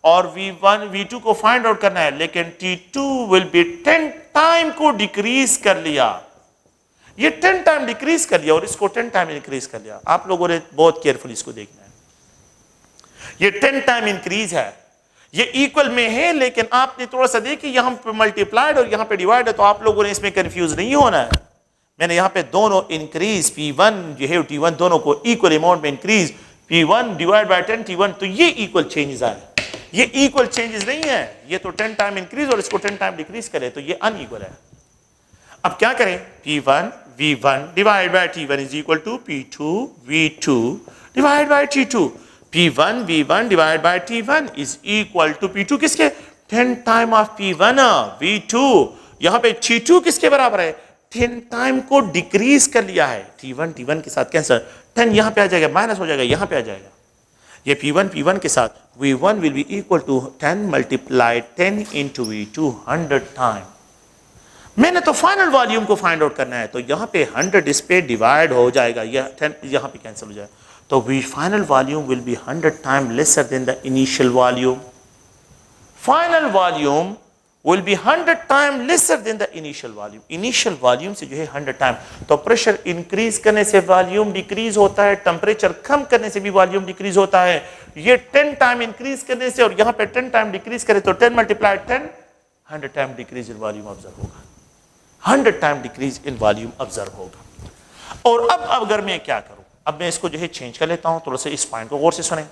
और V1 V2 को फाइंड आउट करना है, लेकिन T2 विल बी 10 टाइम को डिक्रीज कर लिया। ये 10 टाइम डिक्रीज कर लिया और इसको 10 टाइम इंक्रीज कर लिया। आप लोगों ने बहुत केयरफुल इसको देखना है। ये 10 टाइम इंक्रीज है, ये इक्वल में है, लेकिन आपने थोड़ा सा देखिए यहां पे मल्टीप्लाइड और यहां पे डिवाइड है, तो आप लोगों ने इसमें कंफ्यूज नहीं होना है। मैंने यहां पे दोनों इंक्रीज P1 जो है T1 दोनों को इक्वल अमाउंट में increase, P1 divide by 10 T1, तो ये इक्वल चेंजेस आए। ये इक्वल चेंजेस नहीं है, ये तो 10 टाइम इंक्रीज और इसको 10 टाइम डिक्रीज करे, तो ये अनइक्वल है। अब क्या करें, P1 V1 divide by T1 is equal to P2 V2 divide by T2। P1 V1 divide by T1 is equal to P2 किसके, 10 टाइम ऑफ P1 V2। यहां पे T2 किसके बराबर है, 10 टाइम को डिक्रीज कर लिया है। T1 के साथ कैंसिल, 10 यहां पे आ जाएगा, माइनस हो जाएगा, यहां पे आ जाएगा। ये P1 के साथ V1 will be equal to 10 multiply 10 into V2 100 time. मैंने तो फाइनल वॉल्यूम को फाइंड आउट करना है, तो यहां पे 100 इस पे डिवाइड हो जाएगा, यह 10 यहां पे कैंसिल हो जाएगा, तो we final volume will be 100 time lesser than the initial volume. Final volume will be 100 time lesser than the initial volume. Initial volume से जो है 100 टाइम, तो प्रेशर इंक्रीज करने से वॉल्यूम डिक्रीज होता है, टेम्परेचर कम करने से भी वॉल्यूम डिक्रीज होता है। ये 10 टाइम इंक्रीज करने से और यहां पे 10 टाइम डिक्रीज करे तो 10 multiply 10 100 time decrease in volume observe होगा, 100 time decrease in volume observe होगा। और अब अगर मैं क्या करूं, अब मैं इसको जो है चेंज कर लेता हूं, थोड़ा सा इस पॉइंट को गौर से सुने।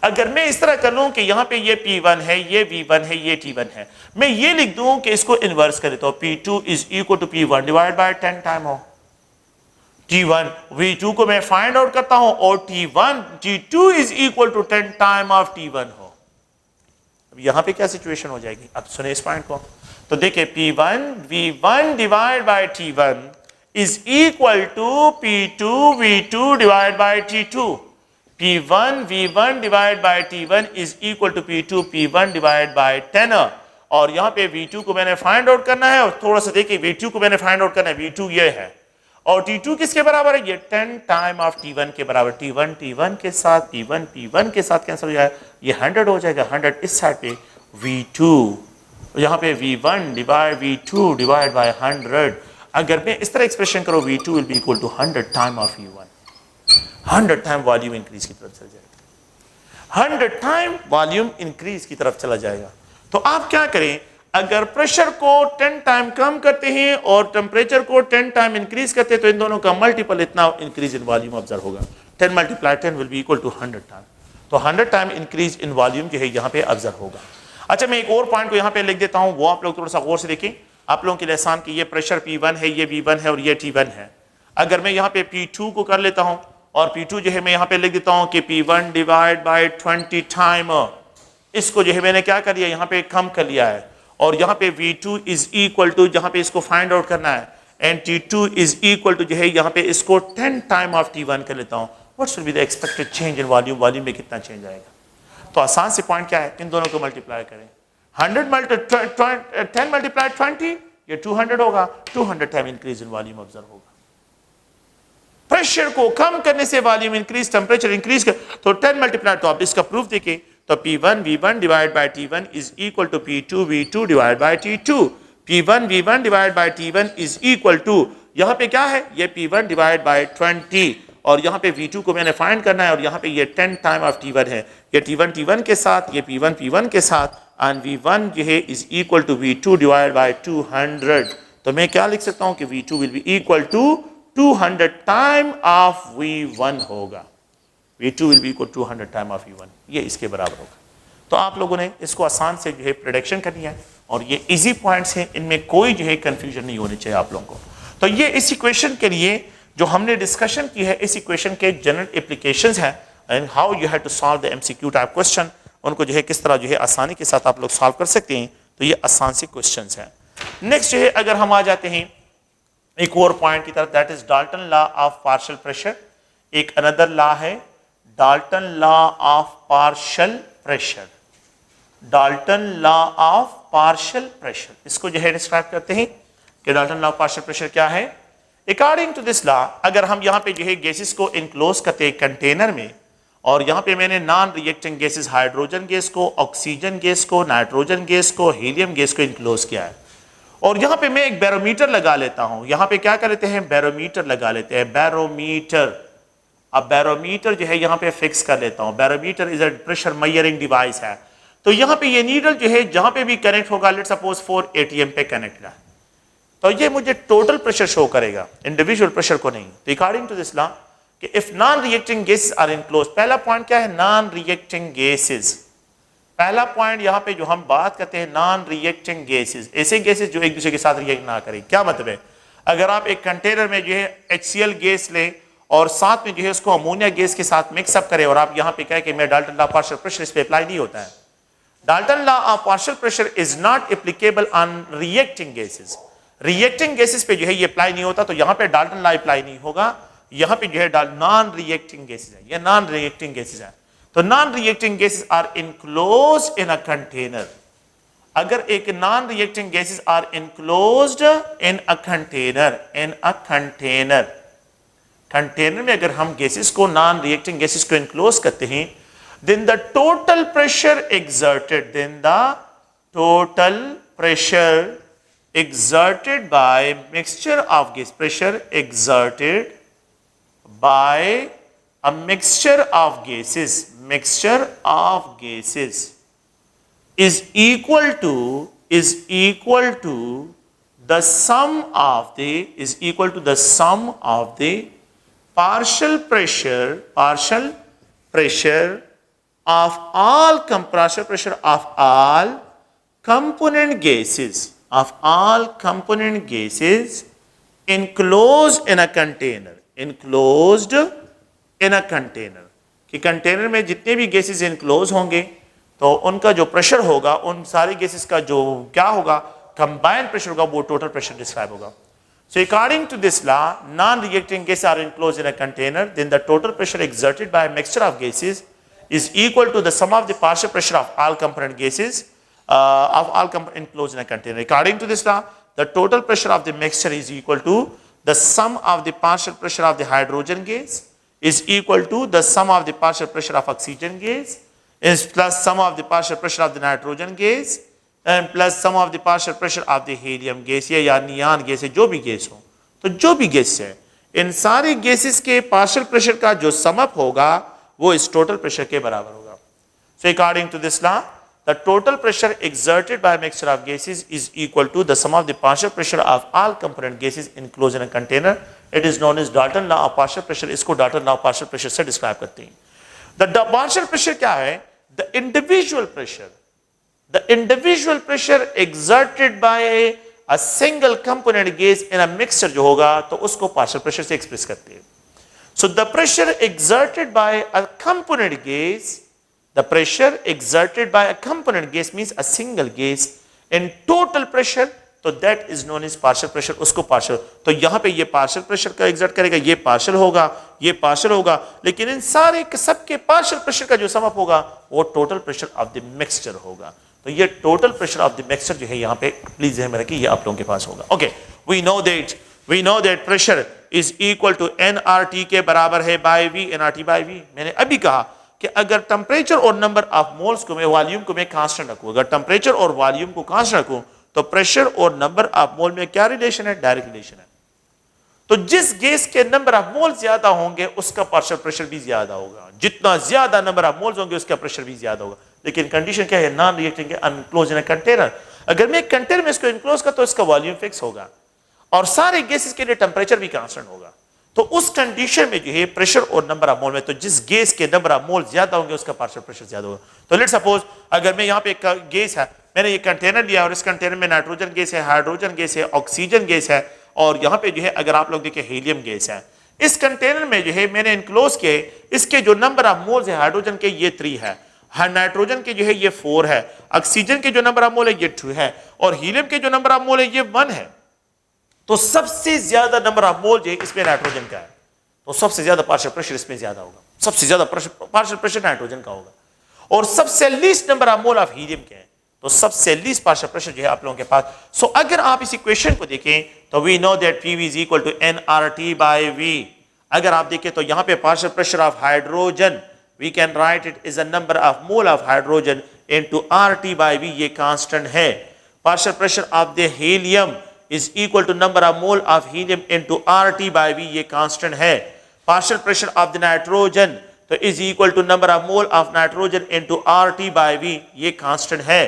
अगर मैं इस तरह कर लूं कि यहां पे ये P1 है, ये V1 है, ये T1 है, मैं ये लिख दूं कि इसको इन्वर्स कर देता हूं, P2 is equal to P1 divide by 10 time हो। T1 V2 को मैं फाइंड आउट करता हूं और T2 is equal to 10 time of T1 हो। अब यहां पे क्या सिचुएशन हो जाएगी, अब सुने इस पॉइंट को। तो देखिए P1 V1 divide by T1 is equal to P2 V2 divide by T2। P1 V1 divide by T1 is equal to P2 P1 divide by 10। और यहां पे V2 को मैंने फाइंड आउट करना है, और थोड़ा सा देखिए V2 को मैंने फाइंड आउट करना है, V2 ये है और T2 किसके बराबर है, ये 10 टाइम ऑफ T1 के बराबर। T1 के साथ P1 के साथ कैंसिल हो जाएगा, ये 100 हो जाएगा, 100 इस साइड पे V2, यहां पे V1 V2 डिवाइड बाय 100। अगर मैं इस तरह एक्सप्रेशन करो, V2 will be equal to 100 time of V1, 100 time volume increase की तरफ चला जाएगा, 100 टाइम वॉल्यूम इंक्रीज की तरफ चला जाएगा। तो आप क्या करें, अगर प्रेशर को 10 टाइम कम करते हैं और टेम्परेचर को 10 टाइम इंक्रीज करते हैं, तो इन दोनों का मल्टीपल इतना इंक्रीज इन वॉल्यूम ऑब्जर्व होगा। 10 multiply 10 will be equal to 100 time. तो 100 टाइम इंक्रीज इन वॉल्यूम जो है यहाँ पे ऑब्जर्व होगा। अच्छा, मैं एक और पॉइंट को यहाँ पे लिख देता हूँ, वो आप लोग थोड़ा सा गौर से देखें, आप लोगों के लिए आसान कि ये प्रेशर P1 है, ये V1 है और ये T1 है। अगर मैं यहाँ पे P2 को कर लेता हूँ और P2 जो है मैं यहाँ पे लिख देता हूँ कि P1 डिवाइड बाय 20 टाइम, इसको जो है मैंने क्या कर लिया, यहाँ पे कम कर लिया है, और यहाँ पे V2 इज इक्वल टू, जहाँ पे इसको फाइंड आउट करना है, and T2 is equal to जो है यहाँ पे इसको 10 टाइम ऑफ T1 कर लेता हूँ। What should be the expected change in volume, volume में कितना चेंज आएगा। तो आसान से पॉइंट क्या है, इन दोनों को मल्टीप्लाई करें, 10 मल्टीप्लाई 20 ये 200 होगा, 200 time increase in volume observe होगा। प्रेशर को कम करने से वॉल्यूम इंक्रीज, टेम्परेचर इंक्रीज कर, तो 10 मल्टीप्लाई, तो आप इसका प्रूफ देखें तो P1 V1 divide by T1 is equal to P2 V2 divide by T2। P1 V1 divide by T1 is equal to, यहाँ पे क्या है, ये P1 डिवाइड बाय 20 और यहाँ पे V2 को मैंने फाइंड करना है और यहाँ पे ये 10 टाइम ऑफ T1 है, ये T1 T1 के साथ, ये P1 P1 के साथ, एंड V1 जो है is equal to V2 divide by 200। तो मैं क्या लिख सकता हूँ कि V2 will be equal to 200 time of V1 होगा। V2 will be equal 200 time of V1, ये इसके बराबर होगा। तो आप लोगों ने इसको आसान से जो है प्रेडिक्शन करनी है और ये इजी पॉइंट्स हैं, इनमें कोई जो है कंफ्यूजन नहीं होनी चाहिए आप लोगों को। तो ये इस इक्वेशन के लिए जो हमने डिस्कशन की है, इस इक्वेशन के जनरल एप्लीकेशंस हैं and how you have to solve the MCQ type question, उनको जो है किस तरह जो है आसानी के साथ आप लोग सॉल्व कर सकते हैं। तो ये आसान से क्वेश्चंस हैं। नेक्स्ट जो है अगर हम आ जाते हैं एक और पॉइंट की तरफ, that is Dalton law of partial pressure. एक अनदर लॉ है Dalton law of partial pressure, Dalton law of partial pressure, इसको जो है डिस्क्राइब करते हैं कि Dalton law of partial pressure क्या है। अकॉर्डिंग टू दिस लॉ, अगर हम यहाँ पे जो है गैसेस को इनक्लोज करते हैं कंटेनर में, और यहाँ पे मैंने non reacting gases hydrogen gas को, ऑक्सीजन गैस को, नाइट्रोजन गैस को, हीलियम गैस को इनक्लोज किया है, और यहाँ पे मैं एक बैरोमीटर लगा लेता हूँ। यहाँ पे क्या कर लेते हैं, बैरोमीटर लगा लेते हैं, बैरोमीटर। अब बैरोमीटर जो है यहाँ पे फिक्स कर लेता हूँ। Barometer is a pressure measuring device है। तो यहाँ पे ये नीडल जो है जहाँ पे भी कनेक्ट होगा, लेट्स सपोज 4 ATM पे कनेक्ट है, तो ये मुझे टोटल प्रेशर शो करेगा, इंडिविजुअल प्रेशर को नहीं। तो अकॉर्डिंग टू दिस लॉ कि if non reacting gases are enclose, पहला पॉइंट क्या है, नॉन रिएक्टिंग गैसेस। पहला पॉइंट यहाँ पे जो हम बात करते हैं नॉन रिएक्टिंग गैसेस, ऐसे गैसेस जो एक दूसरे के साथ रिएक्ट ना करें। क्या मतलब है, अगर आप एक कंटेनर में जो है HCl गैस लें और साथ में जो है उसको अमोनिया गैस के साथ मिक्सअप करें और आप यहाँ पे कहें कि मैं डाल्टन लॉ पार्शियल प्रेशर, इस पे अप्लाई नहीं होता है। Dalton law of partial pressure is not applicable on reacting gases. Reacting gases पे जो है ये अप्लाई नहीं होता, तो यहाँ पे डाल्टन लॉ अप्लाई नहीं होगा। यहाँ पे जो है नॉन रिएक्टिंग गैसेस है, ये नॉन रिएक्टिंग गैसेस है। तो non reacting gases are enclosed in a container. अगर एक non reacting gases are enclosed in a container, in a container, container में अगर हम गैसेस को, नॉन रिएक्टिंग गैसेस को इनक्लोज करते हैं, then the total pressure exerted, then the total pressure exerted by mixture of gas, pressure exerted by a mixture of gases, mixture of gases is equal to the sum of the, is equal to the sum of the partial pressure of all compressor pressure of all component gases, of all component gases enclosed in a container, enclosed in a container, कि कंटेनर में जितने भी गैसेस इनक्लोज होंगे तो उनका जो प्रेशर होगा, उन सारी गैसेस का जो क्या होगा, कंबाइंड प्रेशर होगा, वो टोटल प्रेशर डिस्क्राइब होगा। So according to this law, non-reacting gases are enclosed in a container, then the total pressure exerted by a mixture of gases is equal to the sum of the partial pressure of all component gases enclosed in a container. According to this law, the total pressure of the mixture is equal to the sum of the partial pressure of the hydrogen gas is equal to the sum of the partial pressure of oxygen gas is plus sum of the partial pressure of the nitrogen gas and plus sum of the partial pressure of the helium gas या नियान गैस है, जो भी गैस हो, तो जो भी गैस है, इन सारे गैसेस के पार्शियल प्रेशर का जो समअप होगा वो इस टोटल प्रेशर के बराबर होगा। So according to this law, the total pressure exerted by a mixture of gases is equal to the sum of the partial pressure of all component gases enclosed in a container. It is known as Dalton law of partial pressure. इसको Dalton law of partial pressure से डिस्क्राइब करते हैं। The partial pressure क्या है? The individual pressure. The individual pressure exerted by a single component gas in a mixture जो होगा तो उसको partial pressure से एक्सप्रेस करते हैं। So the pressure exerted by a component gas, the pressure exerted by a component gas means a single gas in total pressure, तो that is known as partial pressure, उसको partial, तो यहाँ पे ये partial pressure का exert करेगा, ये partial होगा, ये partial होगा, लेकिन इन सारे सबके partial pressure का जो sum up होगा वो total pressure of the mixture होगा। तो ये total pressure of the mixture जो है यहाँ पे प्लीज ध्यान में रखिए, ये आप लोगों के पास होगा। Okay, we know that pressure is equal to nRT के बराबर है by V, nRT by V। मैंने अभी कहा कि अगर टेम्परेचर और नंबर ऑफ मोल्स को मैं वॉल्यूम को मैं कांस्टेंट रखूं, अगर टेम्परेचर और वॉल्यूम को कांस्टेंट रखूं तो प्रेशर और नंबर ऑफ मोल में क्या रिलेशन है? डायरेक्ट रिलेशन है। तो जिस गैस के नंबर ऑफ मोल ज्यादा होंगे उसका पार्शियल प्रेशर भी ज्यादा होगा, जितना ज्यादा नंबर ऑफ मोल्स होंगे उसका प्रेशर भी ज्यादा होगा। लेकिन कंडीशन क्या है? नॉन रिएक्टिंग अनक्लोज इन कंटेनर। अगर मैं कंटेनर में इसको इनक्लोज कर तो इसका वॉल्यूम फिक्स होगा और सारे गैसेस के लिए टेम्परेचर भी कांस्टेंट होगा। तो उस कंडीशन में जो है प्रेशर और नंबर ऑफ मोल में, तो जिस गैस के नंबर ऑफ मोल ज्यादा होंगे उसका पार्शियल प्रेशर ज्यादा होगा। तो लेट्स सपोज अगर मैं यहाँ पे एक गैस है, मैंने ये कंटेनर लिया और इस कंटेनर में नाइट्रोजन गैस है, हाइड्रोजन गैस है, ऑक्सीजन गैस है और यहाँ पे जो है अगर आप लोग देखें हीलियम गैस है। इस कंटेनर में जो है मैंने इनक्लोज किए, इसके जो नंबर ऑफ मोल्स है हाइड्रोजन के ये 3 है, नाइट्रोजन के जो है ये 4 है, ऑक्सीजन के जो नंबर ऑफ मोल है ये 2 है और हीलियम के जो नंबर ऑफ मोल है ये 1 है। तो सबसे ज्यादा नंबर ऑफ मोल जो है इसमें नाइट्रोजन का है, तो सबसे ज्यादा पार्शियल प्रेशर इसमें ज्यादा होगा, सबसे ज्यादा पार्शियल प्रेशर नाइट्रोजन का होगा। और सबसे least number of mole of helium के हैं, तो सबसे लीस्ट पार्शियल प्रेशर जो है आप लोगों के पास। सो अगर आप इस इक्वेशन को देखें तो we know that PV is equal to nRT by V। अगर आप देखें तो यहां पे partial pressure of hydrogen we can write it is a number of mole of hydrogen into RT by V, ये कांस्टेंट है। Partial pressure of the helium is equal to number of mole of helium into RT by V, ये कांस्टेंट है। Partial pressure of the nitrogen तो is equal to number of mole of nitrogen into RT by V, ये कांस्टेंट है।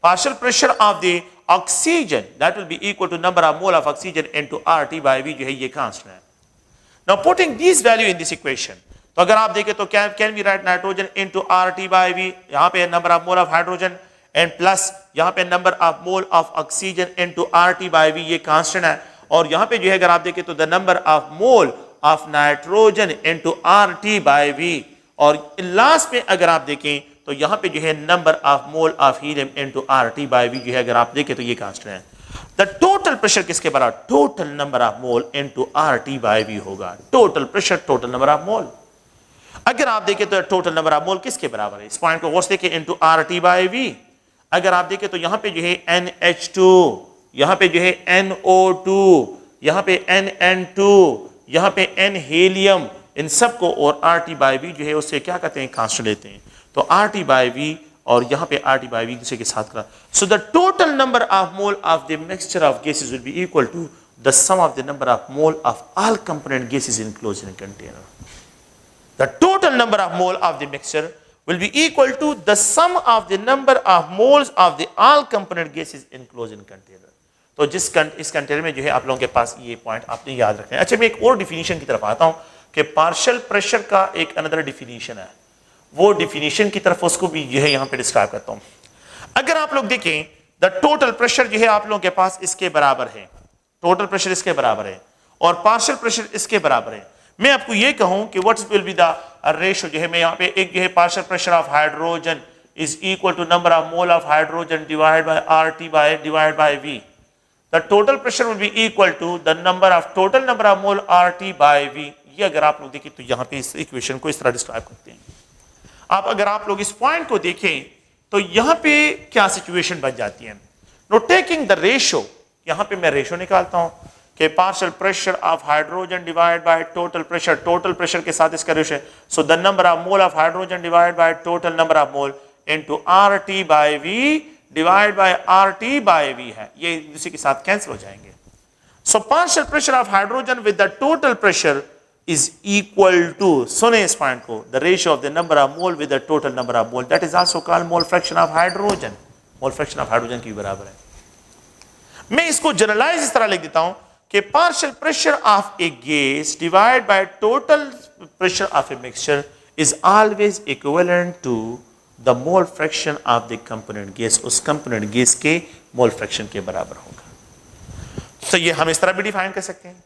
Partial pressure of the oxygen that will be equal to number of mole of oxygen into RT by V, जो है ये कांस्टेंट है। Now putting these value in this equation, तो अगर आप देखें तो can we write nitrogen into RT by V, यहाँ पे number of mole of hydrogen and plus यहाँ पे number of mole of oxygen into RT by V, ये कांस्टेंट है। और यहाँ पे जो है अगर आप देखें तो the number of mole of nitrogen into RT by V, और लास्ट में अगर आप देखें तो यहाँ पे जो है number of mole of helium into RT by V जो है अगर आप देखें तो ये कांस्टेंट है। द टोटल प्रेशर किसके बराबर? Total number of mole into RT by V होगा। Total pressure total number of mole. अगर आप देखें तो टोटल नंबर ऑफ मोल किसके बराबर है? इस पॉइंट को गौर से देखें, इनटू RT बाय V। अगर आप देखें तो यहां पे जो है NH2, यहां पे जो है NO2, यहां पे NN2, यहां पे N हीलियम, इन सबको और RT बाय V जो है उससे क्या कहते हैं? कांस्टेंट लेते हैं। तो RT बाय V और यहां पे RT बाय V दूसरे के साथ करा। So the total number of mole of the mixture of gases will be equal to the sum of the number of mole of all component gases enclosed in container. The total number of mole of the mixture will be equal to the sum of the number of moles of the all component gases enclosed in container। तो इस कंटेनर में जो है आप लोगों के पास ये पॉइंट आपने याद रखना है। अच्छा, मैं एक और डिफिनीशन की तरफ आता हूं कि पार्शियल प्रेशर का एक अनदर डिफिनीशन है, वो डिफिनीशन की तरफ उसको भी जो है यहां पे डिस्क्राइब करता हूं। अगर आप लोग देखें द टोटल प्रेशर जो है आप लोगों के पास इसके बराबर है, टोटल प्रेशर इसके बराबर है और पार्शियल प्रेशर इसके बराबर है। मैं आपको ये कहूं कि what will be the ratio, जो है मैं यहाँ पे एक जो है partial pressure of hydrogen is equal to number of mole of hydrogen divide by RT divide by V। The total pressure will be equal to the number of total number of mole RT by V। ये अगर आप लोग देखें तो यहाँ पे इस इक्वेशन को इस तरह डिस्क्राइब करते हैं। अगर आप लोग इस पॉइंट को देखें तो यहाँ पे क्या सिचुएशन बन जाती है? नो टेकिंग द रेशियो, यहाँ पे मैं रेशियो निकालता हूँ कि partial pressure of hydrogen divide by total pressure के साथ इसका रेशियो है। So the number of mole of hydrogen divide by total number of mole into RT by V divide by RT by V है, ये इसी के साथ कैंसिल हो जाएंगे। So partial pressure of hydrogen with the total pressure is equal to, सुने इस पॉइंट को, the ratio of the number of mole with the total number of mole, that is also called mole fraction of hydrogen. Mole fraction of hydrogen के बराबर है। मैं इसको जनरलाइज इस तरह लिख देता हूं कि partial pressure of a gas divide by total pressure of a mixture is always equivalent to the mole fraction of the component gas, उस कंपोनेंट गैस के मोल फ्रैक्शन के बराबर होगा। तो ये हम इस तरह भी डिफाइन कर सकते हैं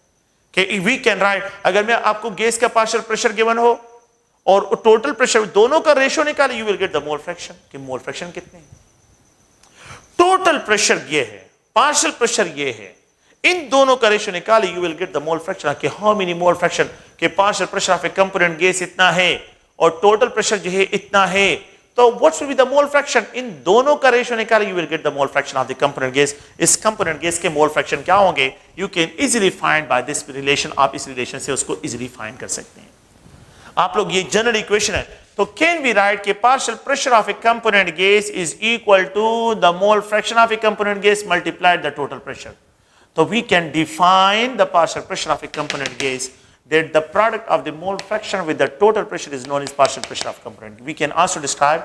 कि वी कैन राइट, अगर मैं आपको गैस का पार्शियल प्रेशर गिवन हो और टोटल प्रेशर, दोनों का रेशियो निकाले, you will get the mole fraction, कि मोल फ्रैक्शन कितने हैं। टोटल प्रेशर ये है, पार्शियल प्रेशर ये है, इन दोनों का रेशियो निकाले, you will get the mole fraction, कि हाउ मेनी मोल फ्रैक्शन, के partial pressure of a component gas इतना है और टोटल प्रेशर जो है इतना है, तो what will be the mole fraction? इन दोनों का रेशियो निकाल, you will get the mole fraction of the component gas. इस कंपोनेंट गैस के मोल फ्रैक्शन क्या होंगे? You can easily find by this relation, आप इस रिलेशन से उसको इजीली फाइंड कर सकते हैं। आप लोग ये जनरल इक्वेशन है, तो कैन बी राइट कि partial pressure of a component gas is equal to the mole fraction of a component gas multiplied the total pressure. So we can define the partial pressure of a component gas that the product of the mole fraction with the total pressure is known as partial pressure of component. We can also describe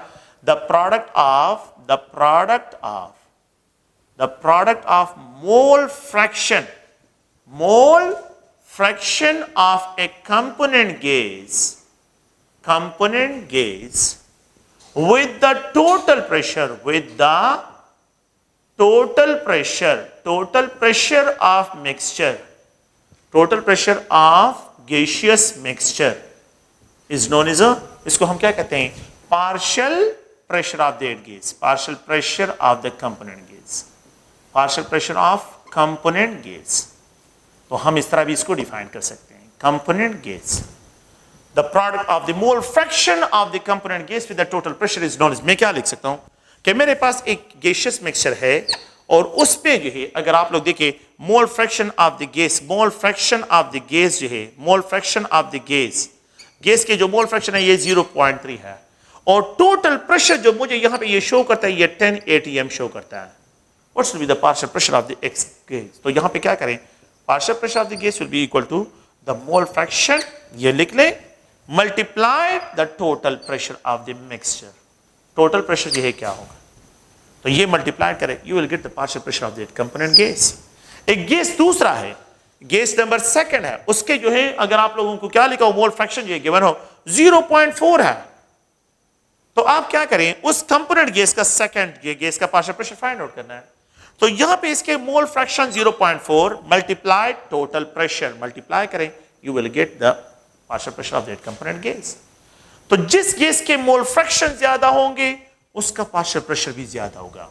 the product of mole fraction of a component gas with the total pressure of mixture, total pressure of gaseous mixture is known as इसको हम क्या कहते हैं? partial pressure of that gas, partial pressure of the component gas, partial pressure of component gas। तो हम इस तरह भी इसको डिफाइन कर सकते हैं, component gas, the product of the mole fraction of the component gas with the total pressure is known as। मैं क्या लिख सकता हूं कि मेरे पास एक गैसियस मिक्सचर है और उसमें जो है, अगर आप लोग देखें मोल fraction of the gas, mole fraction of the gas जो है, मोल फ्रैक्शन ऑफ द गैस के जो मोल फ्रैक्शन है ये 0.3 है, और टोटल प्रेशर जो मुझे यहां पे ये शो करता है ये 10 atm शो करता है। What's will be the partial pressure of the X gas? तो यहां पे क्या करें? Partial pressure of the gas will be equal to the mole fraction, ये लिख लें, multiply the total pressure of the mixture. Total pressure जो है क्या होगा? तो ये मल्टीप्लाई करें, you will get the partial pressure of that component gas. एक गैस दूसरा है, गैस नंबर सेकंड है, उसके जो है अगर आप लोगों को क्या लिखा हो, मोल फ्रैक्शन जो है गिवन हो 0.4 है, तो आप क्या करें? उस कंपोनेंट गैस का सेकंड गैस का पार्शियल प्रेशर फाइंड आउट करना है। तो यहां पे इसके mole fraction 0.4 multiply total pressure, multiply करें, you will get the partial pressure of that component gas. तो जिस गैस के मोल फ्रैक्शन ज्यादा होंगे उसका पार्शियल प्रेशर भी ज्यादा होगा,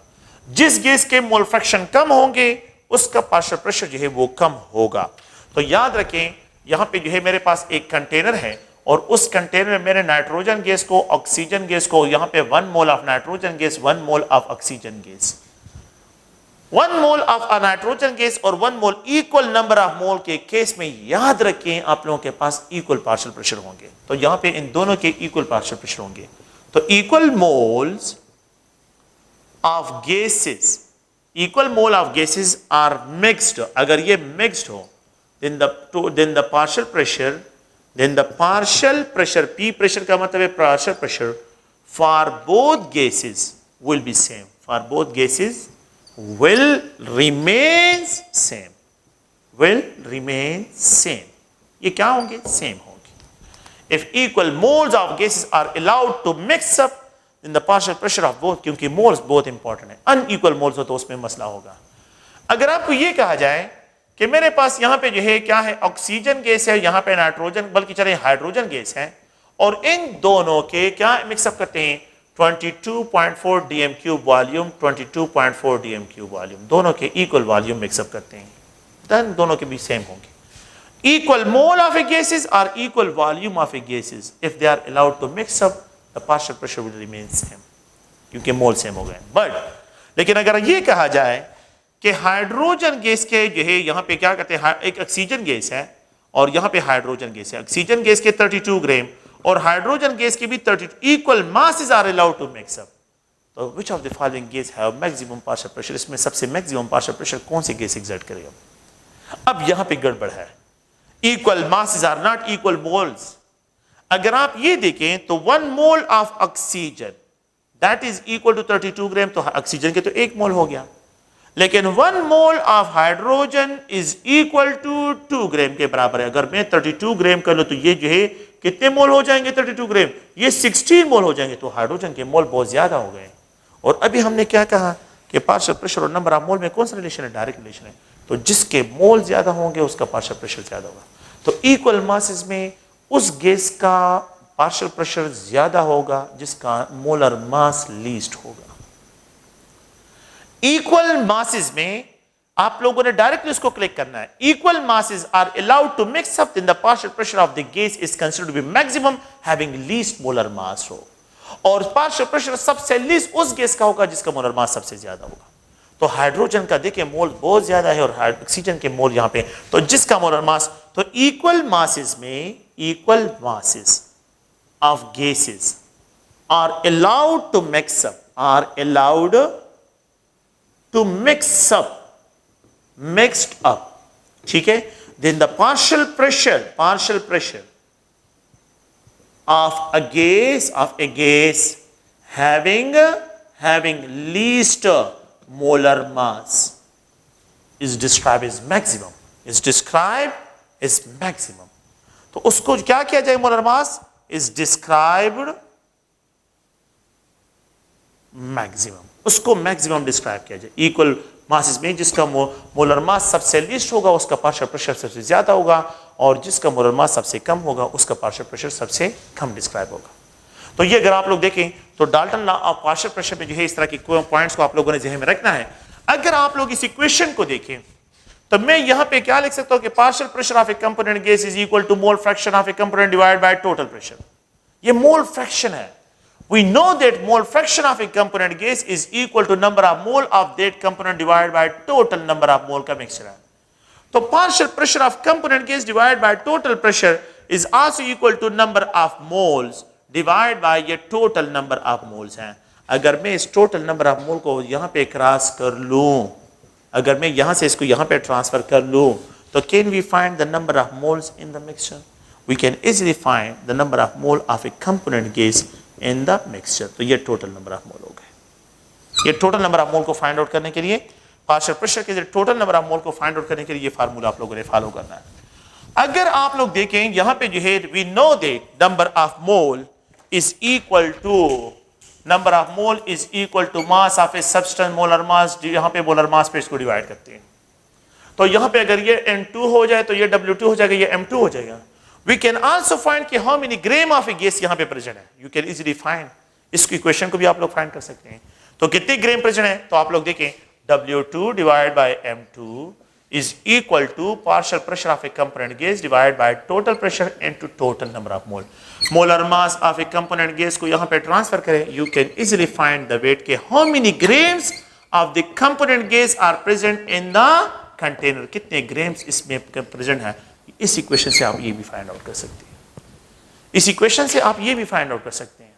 जिस गैस के मोल फ्रैक्शन कम होंगे उसका पार्शियल प्रेशर जो है वो कम होगा। तो याद रखें, यहां पे जो है मेरे पास एक कंटेनर है और उस कंटेनर में मैंने नाइट्रोजन गैस को, ऑक्सीजन गैस को, यहां पे 1 mole of nitrogen gas, 1 mole of oxygen gas, 1 mole of nitrogen gas और 1 मोल इक्वल नंबर ऑफ मोल के केस में याद रखें आप लोगों के पास इक्वल पार्शियल प्रेशर होंगे। तो यहां पे इन दोनों के इक्वल पार्शियल प्रेशर होंगे। तो equal moles of gases, equal mole of gases are mixed. अगर ये मिक्स्ड हो then the partial pressure, P pressure का मतलब है partial pressure, for both gases will be same, for both gases will remain same, ये क्या होंगे? सेम होंगे। if equal moles of gases are allowed to mix up then the partial pressure of both, क्योंकि मोल्स बहुत इंपॉर्टेंट है, अनइक्वल मोल्स हो तो उसमें मसला होगा। अगर आपको ये कहा जाए कि मेरे पास यहां पे जो है क्या है, ऑक्सीजन गैस है, यहां पे नाइट्रोजन, बल्कि चले हाइड्रोजन गैस है, और इन दोनों के क्या मिक्सअप करते हैं? 22.4 dm cube volume, 22.4 dm cube volume, दोनों के इक्वल वॉल्यूम मिक्सअप करते हैं, देन दोनों के भी सेम होंगे। Equal mole of a gases और equal volume of a gases, if they are allowed to mix up the partial pressure will remain same, क्योंकि मोल सेम हो गए। बट लेकिन अगर ये कहा जाए कि हाइड्रोजन गैस के जो है यहाँ पे क्या करते हैं, एक ऑक्सीजन गैस है और यहाँ पे हाइड्रोजन गैस है, ऑक्सीजन गैस के 32 ग्राम और हाइड्रोजन गैस के भी 32, equal masses are allowed to mix up. तो which of the following gas have maximum partial pressure? इसमें सबसे मैक्सिमम पार्शियल प्रेशर कौन सी गैस एक्सर्ट करेगा? अब यहां पे गड़बड़ है, equal masses are not equal moles. अगर आप ये देखें तो 1 mole of oxygen that is equal to 32 gram, तो ऑक्सीजन के तो 1 मोल हो गया, लेकिन 1 mole of hydrogen is equal to 2 gram के बराबर है। अगर मैं 32 ग्राम कर लो तो ये जो है कितने मोल हो जाएंगे? 32 ग्राम, ये 16 मोल हो जाएंगे। तो हाइड्रोजन के मोल बहुत ज्यादा हो गए। और अभी हमने क्या कहा कि पार्शियल प्रेशर और नंबर ऑफ मोल में कौन सा रिलेशन है? डायरेक्ट रिलेशन है। तो जिसके मोल ज्यादा होंगे उसका पार्शियल प्रेशर ज्यादा होगा। तो इक्वल मासेस में उस गैस का पार्शियल प्रेशर ज्यादा होगा जिसका मोलर मास लीस्ट होगा। इक्वल मासेस में आप लोगों ने डायरेक्टली उसको क्लिक करना है। Equal masses are allowed to mix up in the partial pressure of the gas is considered to be maximum having least molar mass हो। और पार्शियल प्रेशर सबसे लीस्ट उस गैस का होगा जिसका मोलर मास सबसे ज्यादा होगा। तो हाइड्रोजन का देखिए मोल बहुत ज्यादा है और ऑक्सीजन के मोल यहां पे, तो जिसका मोलर मास, तो इक्वल मासेस में equal masses of gases are allowed to mix up, are allowed to mix up, mixed up, ठीक है। Then the partial pressure of a gas having least molar mass is described as maximum, तो उसको क्या किया जाए, molar mass is described maximum, उसको मैक्सिमम डिस्क्राइब किया जाए। इक्वल मासेस में जिसका मोलर मास सबसे लीस्ट होगा उसका पार्शियल प्रेशर सबसे ज्यादा होगा, और जिसका मोलर मास सबसे कम होगा उसका पार्शियल प्रेशर सबसे कम डिस्क्राइब होगा। तो ये अगर आप लोग देखें तो Dalton law of partial pressure में जो है इस तरह के पॉइंट्स को आप लोगों ने ज़हन में रखना है। अगर आप लोग इस इक्वेशन को देखें तो मैं यहां पे क्या लिख सकता हूं कि partial pressure of a component gas is equal to mole fraction of a component divided by total pressure. ये मोल फ्रैक्शन है। We know that mole fraction of a component gas is equal to number of mole of that component divided by total number of mole का mixture है। तो partial pressure of component gas divided by total pressure is also equal to number of moles divided by ये total number of moles हैं। अगर मैं इस total number of mole को यहाँ पे क्रॉस कर लूँ, अगर मैं यहाँ से इसको यहाँ पे ट्रांसफर कर लूँ, तो can we find the number of moles in the mixture? We can easily find the number of mole of a component gas in the mixture. तो ये टोटल नंबर ऑफ मोल हो गए। ये टोटल नंबर ऑफ मोल को फाइंड आउट करने के लिए, पार्शियल प्रेशर के टोटल नंबर ऑफ मोल को फाइंड आउट करने के लिए ये फार्मूला आप लोगों ने फॉलो करना है। अगर आप लोग देखें यहां पे जो है we know that number of mole is equal to mass of a substance molar mass. यहां पे मोलर मास पे इसको डिवाइड करते हैं, तो यहां पे अगर ये N2 हो जाए तो ये W2 हो जाएगा, ये M2 हो जाएगा। We can also find कि how many gram of a gas यहाँ पे प्रेजेंट है। You can easily find, इसकी इक्वेशन को भी आप लोग फाइंड कर सकते हैं। तो कितने ग्राम प्रेजेंट है, तो आप लोग देखें W2 divide by M2 is equal to partial pressure of a component gas divided by total pressure into total number of mole. Molar mass of a component gas को यहाँ पे ट्रांसफर करें, you can easily find the weight के how many grams of the component gas are present in the container, कितने grams इसमें प्रेजेंट है। इस इक्वेशन से आप ये भी फाइंड आउट कर सकते हैं, इस इक्वेशन से आप ये भी फाइंड आउट कर सकते हैं।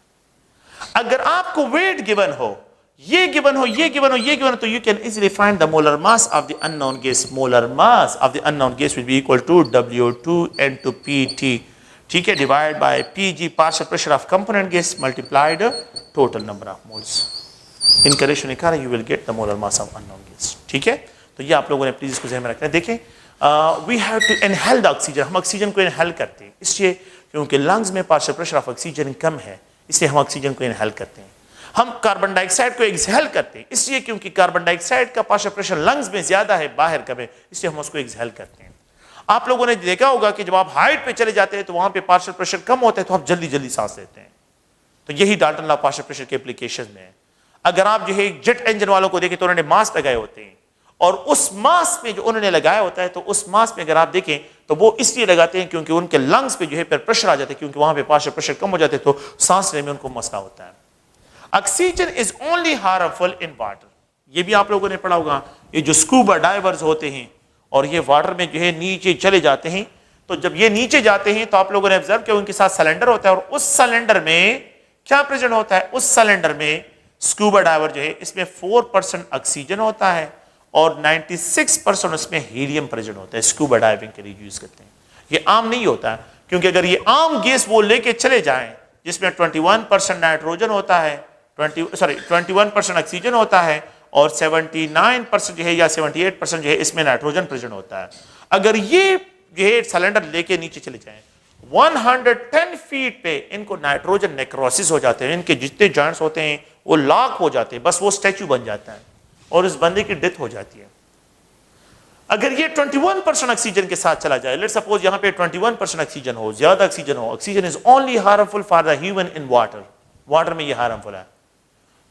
अगर आपको वेट गिवन हो, ये गिवन हो, ये गिवन हो, ये गिवन हो, तो you can easily find the molar mass of the unknown gas. Molar mass of the unknown gas will be equal to W2 into PT, ठीक है, divide by PG partial pressure of component gas multiplied total number of moles. इनका रेशियो निकालें, you will get the molar mass of unknown gas. ठीक है, तो ये आप लोगों ने प्लीज इसको ध्यान में रखना है। देखें we have to inhale the oxygen, हम ऑक्सीजन को इनहेल करते हैं इसलिए क्योंकि लंग्स में पार्शियल प्रेशर ऑफ ऑक्सीजन कम है, इसलिए हम ऑक्सीजन को इनहेल करते हैं। हम कार्बन डाइऑक्साइड को एक्सहेल करते हैं इसलिए क्योंकि कार्बन डाइऑक्साइड का पार्शियल प्रेशर लंग्स में ज्यादा है, बाहर कम है, इसलिए हम उसको एक्सहेल करते हैं। आप लोगों ने देखा होगा कि जब आप हाइट पे चले जाते हैं तो वहां पे पार्शियल प्रेशर कम होता है तो आप जल्दी जल्दी सांस लेते हैं। तो यही डाल्टन लॉ पार्शियल प्रेशर के एप्लीकेशन में है। अगर आप जो है जेट इंजन वालों को देखें तो उन्होंने मास्क लगाए होते हैं, और उस मास्क में जो उन्होंने लगाया होता है तो उस मास्क में अगर आप देखें तो वो इसलिए लगाते हैं क्योंकि उनके लंग्स पे जो है प्रेशर आ जाता है, क्योंकि वहां पे पार्शियल प्रेशर कम हो जाते हैं तो सांस लेने में उनको मसला होता है। Oxygen is only harmful in water, ये भी आप लोगों ने पढ़ा होगा। ये जो स्कूबा डाइवर्स होते हैं और ये वाटर में जो है नीचे चले जाते हैं, तो जब ये नीचे जाते हैं तो आप लोगों ने ऑब्जर्व किया उनके साथ सिलेंडर होता है, और उस सिलेंडर में क्या प्रेजेंट होता है, उस सिलेंडर में स्कूबा डाइवर जो है इसमें 4% ऑक्सीजन होता है और 96% उसमें हीलियम प्रेजेंट होता है। स्कूबा डाइविंग के लिए यूज करते हैं। ये आम नहीं होता है, क्योंकि अगर ये आम गैस वो लेके चले जाएं जिसमें 21% नाइट्रोजन होता है, 21% ऑक्सीजन होता है और 79% जो है या 78% जो है इसमें नाइट्रोजन प्रेजेंट होता है। अगर ये जो है सिलेंडर लेके नीचे चले जाएं 110 फीट पे, इनको नाइट्रोजन नेक्रोसिस हो जाते हैं, इनके जितने जॉइंट्स होते हैं वो लॉक हो जाते हैं, बस वो स्टैच्यू बन जाता है और उस बंदे की डेथ हो जाती है। अगर ये 21% ऑक्सीजन के साथ चला जाए, लेट्स सपोज यहां पे 21% ऑक्सीजन हो, ज्यादा ऑक्सीजन हो, oxygen is only harmful for the human in water, water में ये हार्मफुल है,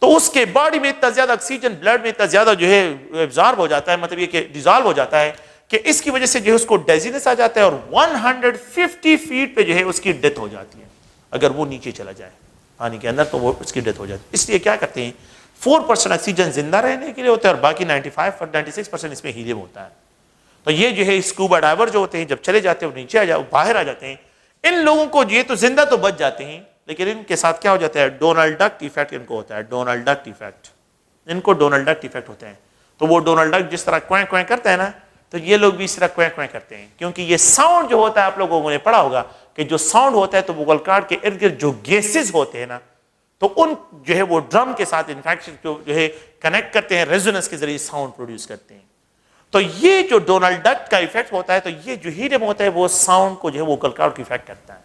तो उसके बॉडी में इतना ज्यादा ऑक्सीजन, ब्लड में इतना ज्यादा जो है एब्जॉर्ब हो जाता है, मतलब ये कि डिसॉल्व हो जाता है कि इसकी वजह से जो है उसको डेजीनेस आ जाता है और 150 फीट पे जो है उसकी डेथ हो जाती है अगर वो नीचे चला जाए। पानी के अंदर, तो वो उसकी डेथ हो जाती है। इसलिए क्या करते हैं, 4% ऑक्सीजन जिंदा रहने के लिए होता है और बाकी 96% इसमें हीलियम होता है। तो ये जो है स्कूबा डाइवर जो होते हैं, जब चले जाते हैं वो नीचे बाहर आ जाते हैं। इन लोगों को ये तो जिंदा तो बच जाते हैं, लेकिन इनके साथ क्या हो जाता है, डोनाल्ड डक इफेक्ट इनको होता है। डोनाल्ड डक इफेक्ट, इनको डोनाल्ड डक इफेक्ट होते हैं। तो वो डोनाल्ड डक जिस तरह क्वैं क्वैं करता है ना, तो ये लोग भी इस तरह क्वैं क्वैं करते हैं, क्योंकि ये साउंड जो होता है, आप लोगों ने पढ़ा होगा कि जो साउंड होता है तो वोकल कॉर्ड के इर्द गिर्द जो गैसेज होते हैं ना, तो उन जो है वो ड्रम के साथ इनफेक्शन जो है कनेक्ट करते हैं, रेजोनेंस के जरिए साउंड प्रोड्यूस करते हैं। तो ये जो डोनाल्ड डक का इफेक्ट होता है, तो ये जो हीलियम होता है वो साउंड को जो है वोकल कॉर्ड को इफेक्ट करता है।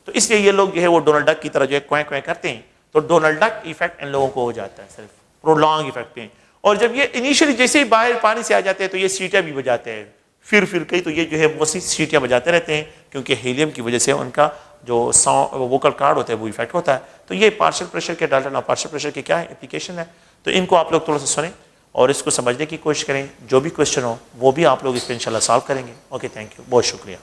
तो इसलिए ये लोग जो है वो डोनाल्ड डक की तरह जो है क्वैं क्वैं करते हैं। तो डोनाल्ड डक इफेक्ट इन लोगों को हो जाता है, सिर्फ प्रोलॉन्ग इफेक्ट में। और जब ये इनिशियली जैसे ही बाहर पानी से आ जाते हैं तो ये सीटियां भी बजाते हैं, फिर कहीं, तो ये जो है मोस्टली सीटियां बजाते रहते हैं, क्योंकि हीलियम की वजह से उनका जो साउंड वोकल कॉर्ड होता है वो इफेक्ट होता है। तो ये पार्शियल प्रेशर के डाल्टन और पार्शियल प्रेशर के क्या एप्लीकेशन है, तो इनको आप लोग थोड़ा सा सुनें और इसको समझने की कोशिश करें। जो भी क्वेश्चन हो वो भी आप लोग इस पर इंशाल्लाह सॉल्व करेंगे। ओके, थैंक यू, बहुत शुक्रिया।